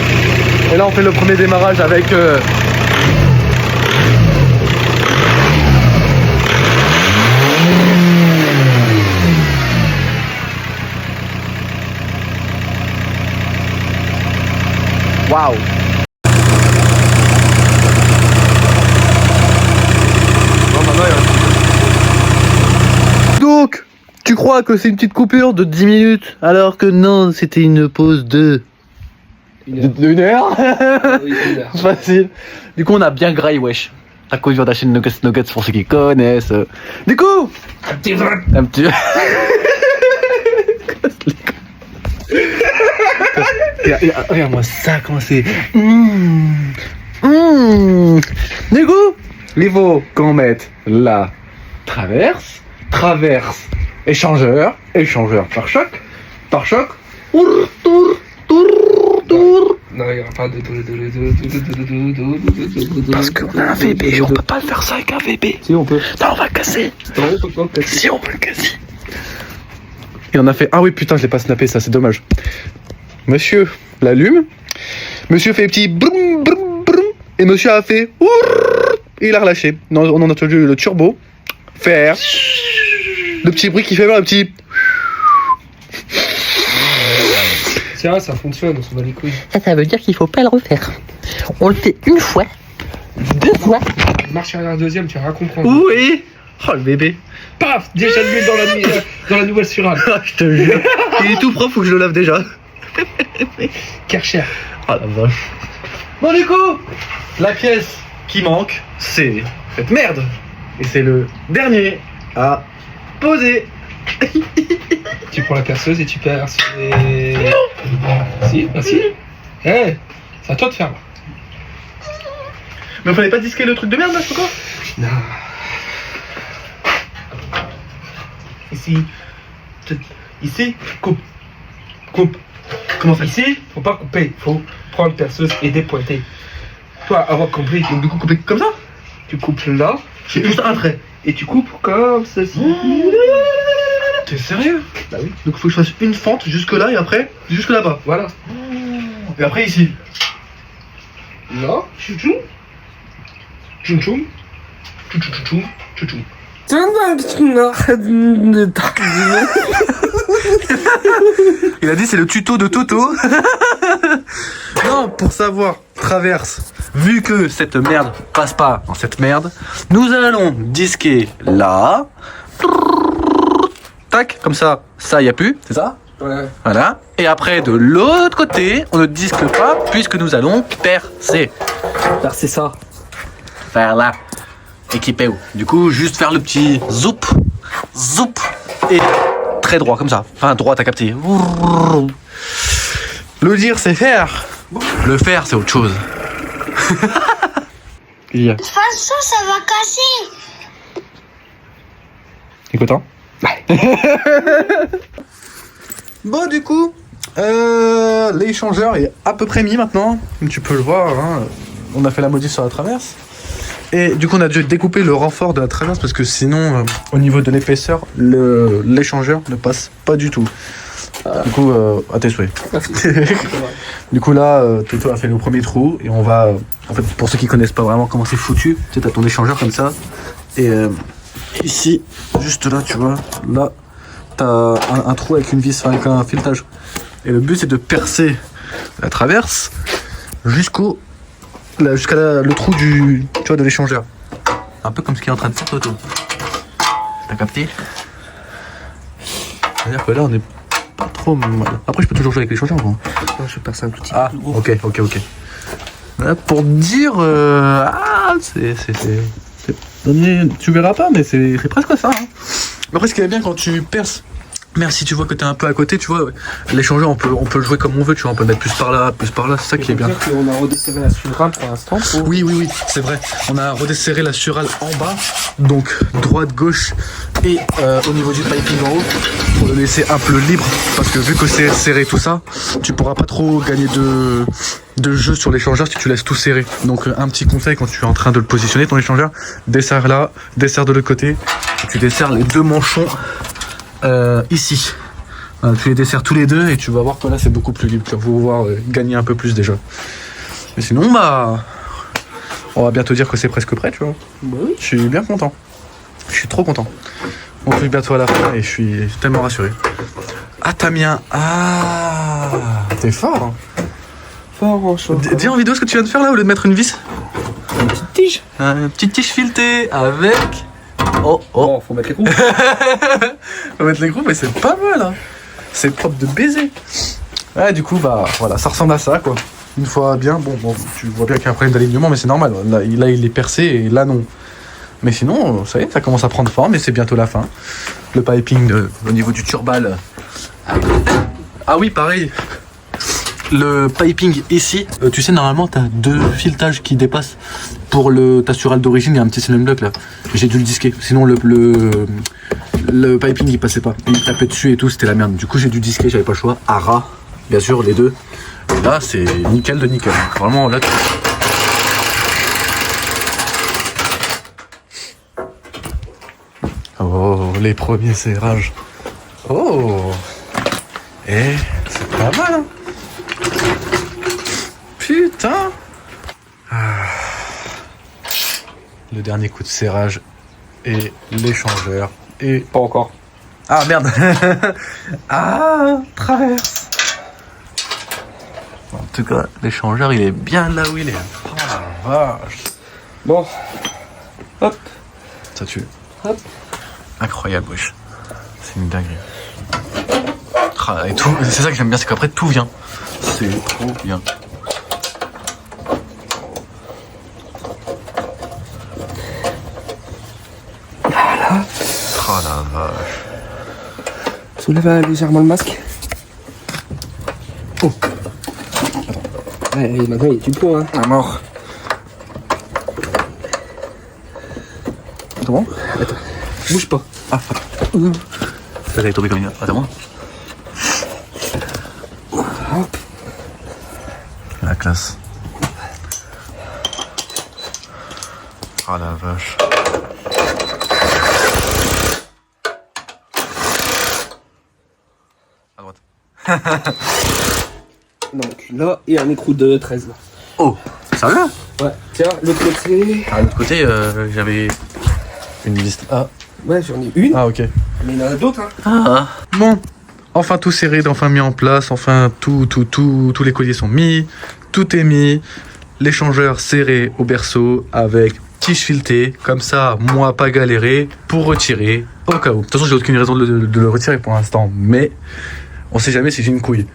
Et là, on fait le premier démarrage avec... Waouh! Donc, tu crois que c'est une petite coupure de 10 minutes alors que non, c'était une pause de... D'une heure. Facile. Du coup, on a bien graillé, wesh. À cause de la chaîne Nuggets pour ceux qui connaissent. Du coup, un petit... Regarde-moi ça, comment c'est. Du coup, il faut qu'on mette la traverse, échangeur, pare-choc, tour. Non, il n'y aura pas de... Parce qu'on a un VB, on peut pas le faire ça avec un VB. Si, on peut. Non, on va casser. Non, on peut pas le casser. Si, on peut le casser. Il en a fait. Ah oui, putain, je l'ai pas snappé, ça, c'est dommage. Monsieur l'allume. Monsieur fait petit broum, broum, broum. Et monsieur a fait. Et il a relâché. Non, on a entendu le turbo faire. Le petit bruit qui fait le petit. Tiens, ça fonctionne, on s'en bat les couilles. Ça veut dire qu'il faut pas le refaire. On le fait une fois, 2 fois. Marche arrière deuxième, tu vas rien comprendre. Oui. Oh le bébé. Paf, déjà de l'huile dans la nouvelle Sural. Je te jure. Il est tout propre, faut que je le lave déjà. Karcher. Oh la vache. Bon du coup, la pièce qui manque, c'est cette merde. Et c'est le dernier à poser. Tu prends la perceuse et tu perces. Si, bah si. Eh, c'est à toi de faire. Mais fallait pas disquer le truc de merde là, c'est quoi? Non. Ici, coupe. Comment ça? Ici, faut pas couper, faut prendre perceuse et dépointer. Toi, avoir compris, Donc du coup couper comme ça? tu coupes là, J'ai juste un trait. et tu coupes comme ceci. T'es sérieux? Bah oui. Donc il faut que je fasse une fente jusque là et après jusque là-bas. Voilà. Et après ici. Là, chouchou. Chouchou. Chouchou. Chouchou. Il a dit c'est le tuto de Toto. Non, pour savoir, traverse. Vu que cette merde passe pas dans cette merde, nous allons disquer là. Tac, comme ça, ça y a plus, c'est ça? Ouais. Voilà. Et après, de l'autre côté, on ne disque pas puisque nous allons percer. C'est ça. Faire là. Équipé où? Du coup, juste faire le petit zoup, et très droit comme ça. Enfin, droit, t'as capté. Le dire, c'est faire. Le faire, c'est autre chose. De toute façon, ça va casser. T'es content? Bon, du coup, l'échangeur est à peu près mis maintenant. Comme tu peux le voir, hein, on a fait la modif sur la traverse. Et du coup, on a dû découper le renfort de la traverse parce que sinon, au niveau de l'épaisseur, l'échangeur ne passe pas du tout. Du coup, à tes souhaits. Merci. Du coup, là, Toto a fait le premier trou et on va. En fait, pour ceux qui connaissent pas vraiment comment c'est foutu, tu sais, t'as ton échangeur comme ça. Et ici, juste là, tu vois, là, t'as un trou avec une vis, avec un filetage. Et le but, c'est de percer la traverse jusqu'à le trou tu vois, de l'échangeur. Un peu comme ce qu'il est en train de faire, Toto. T'as capté? C'est-à-dire que là, on est pas trop mal. Après, je peux toujours jouer avec l'échangeur, quoi. Je passe un petit Ah, ok. Là, pour dire, tu verras pas, mais c'est presque ça. Hein. Après, ce qui est bien quand tu perces, même si tu vois que t'es un peu à côté, tu vois, l'échangeur, on peut le jouer comme on veut, tu vois, on peut le mettre plus par là, c'est ça qui est bien. On a redesserré la surale pour l'instant. Oui, c'est vrai. On a redesserré la surale en bas, donc droite, gauche et au niveau du piping en haut, pour le laisser un peu libre, parce que vu que c'est serré tout ça, tu pourras pas trop gagner de jeu sur l'échangeur si tu laisses tout serré. Donc un petit conseil quand tu es en train de le positionner, ton échangeur, desserre là, desserre de l'autre côté, tu desserres les deux manchons ici. Voilà, tu les desserres tous les deux et tu vas voir que là c'est beaucoup plus libre, tu vas pouvoir gagner un peu plus déjà. Mais sinon, bah, on va bientôt dire que c'est presque prêt, tu vois. Bah oui. Je suis bien content. Je suis trop content. On touche bientôt à la fin et je suis tellement rassuré. Ah, Tamien. Ah, t'es fort. Hein. Fort en chaud. Dis en vidéo ce que tu viens de faire là au lieu de mettre une vis. Une petite tige. Une petite tige filetée avec. Oh. Bon, faut mettre les roues. On va mettre les groupes, mais c'est pas mal. Hein. C'est propre de baiser. Ouais, du coup, bah voilà, ça ressemble à ça quoi. Une fois bien, bon, tu vois bien qu'il y a un problème d'alignement, mais c'est normal. Là, il est percé et là, non. Mais sinon, ça y est, ça commence à prendre forme et c'est bientôt la fin. Le piping au niveau du turbal. Ah oui, pareil. Le piping ici, tu sais, normalement, t'as deux filetages qui dépassent. Pour ta surale d'origine, il y a un petit cylindre block là. J'ai dû le disquer. Sinon, le piping il passait pas. Il tapait dessus et tout, c'était la merde. Du coup, j'ai dû disquer, j'avais pas le choix. À ras, bien sûr, les deux. Et là, c'est nickel de nickel. Vraiment, là. Oh, les premiers serrages. Oh. Et c'est pas mal, hein. Putain. Le dernier coup de serrage et l'échangeur et... Pas encore. Ah merde. Ah, traverse. En tout cas, l'échangeur il est bien là où il est. Oh la vache. Bon. Hop. Ça tue. Hop. Incroyable, wesh. C'est une dinguerie. Ah, et tout, c'est ça que j'aime bien, c'est qu'après tout vient. C'est trop bien. Voilà. Oh la vache. Soulève légèrement le masque. Oh. Ouais, maintenant il y a du poids, hein. À mort. C'est bon? Attends. Bouge pas. Ah, ça allait tomber comme une... Attends-moi. Hop. La classe. Oh la vache. À droite. Donc là, il y a un écrou de 13 là. Oh, sérieux? Ouais. Tiens, l'autre côté. À l'autre côté, j'avais une liste A. Ouais, j'en ai une. Ah, ok. Mais il y en a d'autres, hein. Ah. Bon, enfin tout serré, enfin mis en place, enfin tous les colliers sont mis, tout est mis, l'échangeur serré au berceau avec tige filetée, comme ça, moi pas galérer pour retirer au cas où. De toute façon, j'ai aucune raison de le retirer pour l'instant, mais on sait jamais si j'ai une couille.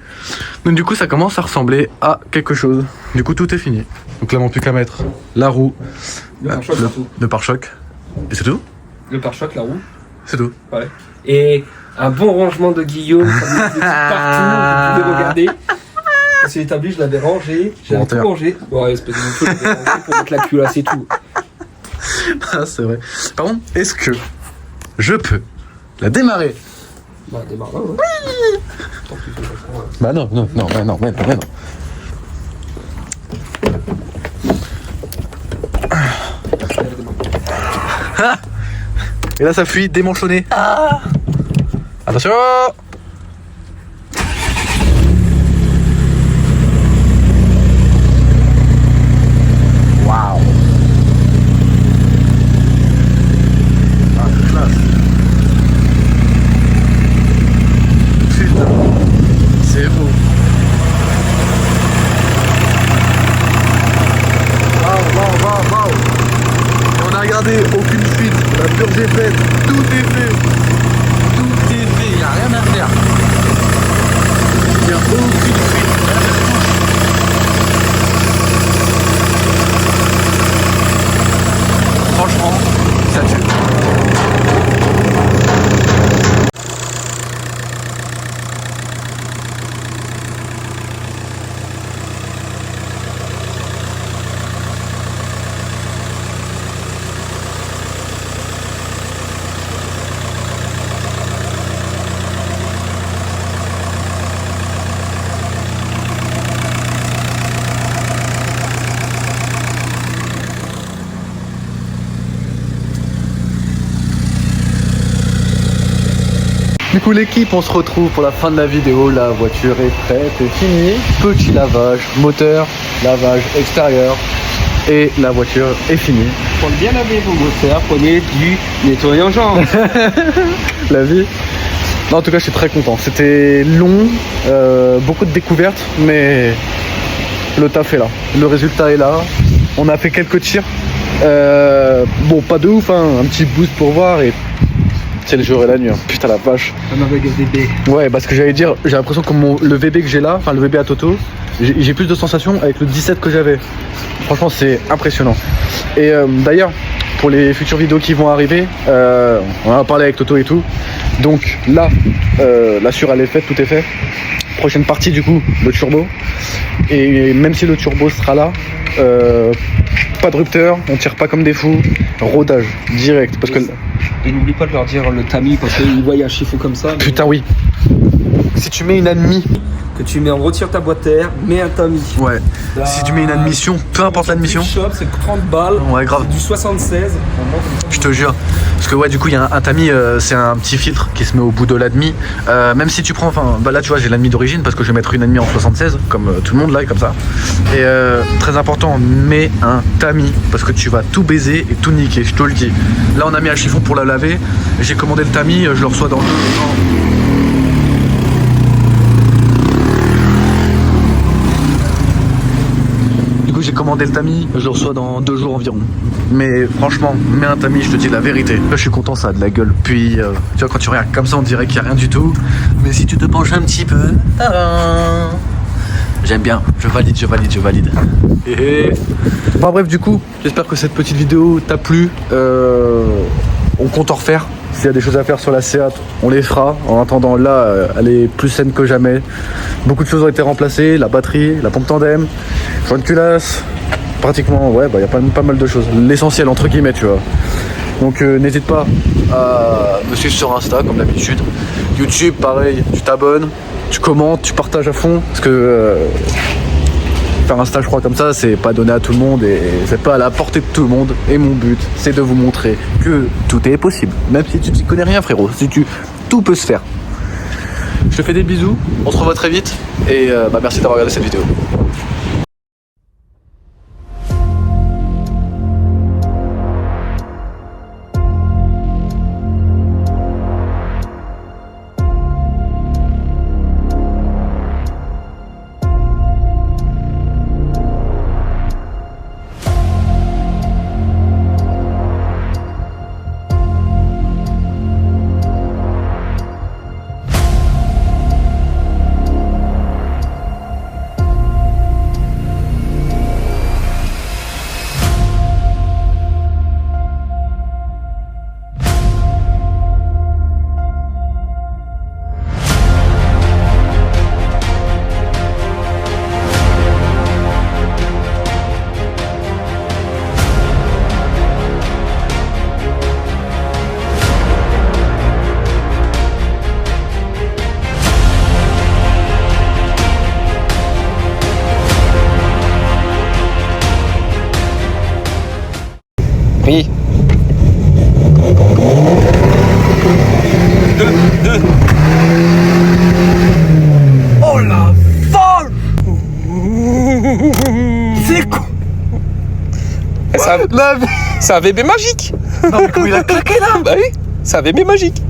Donc du coup, ça commence à ressembler à quelque chose. Du coup, tout est fini. Donc là, on n'a plus qu'à mettre la roue, Le pare-choc, surtout. le pare-choc, et c'est tout. Le pare-choc, la roue. C'est tout. Ouais. Et un bon rangement de Guillaume, ça me dit partout, vous pouvez regarder. C'est établi, je l'avais rangé, j'avais tout rangé. Ouais, espèce de feu, je l'avais rangé pour mettre la culotte, c'est tout. Ah, c'est vrai. Par contre, est-ce que je peux Il a démarré. Bah, démarre là, ouais. Tant pis, de toute façon, ouais. Bah non, non, non, mais non, mais non, mais non. Ah. Et là ça fuit, démanchonné. Ah. Attention. Waouh. Ah, classe. Putain, c'est beau. Waouh. Et on a regardé, aucune fuite, la purge est faite, tout est fait. Tout est fait, y a rien à faire. Y a aucune fuite. Franchement, ça tue. Du coup l'équipe, on se retrouve pour la fin de la vidéo. La voiture est prête et finie. Petit lavage moteur, lavage extérieur et la voiture est finie. Pour bien laver vos moteurs, prenez du nettoyant genre. La vie. Non, en tout cas, je suis très content. C'était long, beaucoup de découvertes, mais le taf est là. Le résultat est là. On a fait quelques tirs. Bon, pas de ouf, hein. Un petit boost pour voir et c'est le jour et la nuit. Hein. Putain la vache. Un avec VB. Ouais, parce que j'allais dire, j'ai l'impression que le VB que j'ai là, enfin le VB à Toto, j'ai plus de sensations avec le 17 que j'avais. Franchement, c'est impressionnant. Et d'ailleurs, pour les futures vidéos qui vont arriver, on en a parlé avec Toto et tout. Donc là, la sur elle est faite, tout est fait. Prochaine partie du coup, le turbo. Et même si le turbo sera là, pas de rupteur, on tire pas comme des fous, rodage direct. Parce que et n'oublie pas de leur dire le tamis parce qu'ils voient un chiffon comme ça. putain oui. Si tu mets une admis, Que tu mets, on retire ta boîte air, mets un tamis. ouais. Si tu mets une admission, peu importe l'admission. Shop, c'est 30 balles. Ouais, grave. C'est du 76. Je te jure. Parce que ouais, du coup, il y a un tamis, c'est un petit filtre qui se met au bout de l'admi. Même si tu prends, enfin, bah là, tu vois, j'ai l'admi d'origine parce que je vais mettre une admi en 76, comme tout le monde là, comme ça. Et très important, mets un tamis parce que tu vas tout baiser et tout niquer, je te le dis. Là, on a mis un chiffon pour la laver. J'ai commandé le tamis, je le reçois dans 2 jours. J'ai commandé le tamis, je le reçois dans 2 jours environ. Mais franchement, mets un tamis, je te dis la vérité. Là, je suis content, ça a de la gueule. Puis, tu vois, quand tu regardes comme ça, on dirait qu'il n'y a rien du tout. Mais si tu te penches un petit peu, tadam, j'aime bien, je valide. Bon, bref, du coup, j'espère que cette petite vidéo t'a plu. On compte en refaire. S'il y a des choses à faire sur la Seat, on les fera. En attendant, là, elle est plus saine que jamais. Beaucoup de choses ont été remplacées. La batterie, la pompe tandem, joint de culasse. Pratiquement, ouais, bah, y a pas mal de choses. L'essentiel, entre guillemets, tu vois. Donc, n'hésite pas à me suivre sur Insta, comme d'habitude. YouTube, pareil, tu t'abonnes, tu commentes, tu partages à fond. Parce que faire un stage, je crois, comme ça, c'est pas donné à tout le monde et c'est pas à la portée de tout le monde. Et mon but, c'est de vous montrer que tout est possible. Même si tu ne connais rien, frérot. Tout peut se faire. Je te fais des bisous. On se revoit très vite. Et merci d'avoir regardé cette vidéo. Oui. 2. Oh la vache! C'est quoi? C'est un bébé magique. Non mais comment il a claqué là? Bah oui, c'est un bébé magique.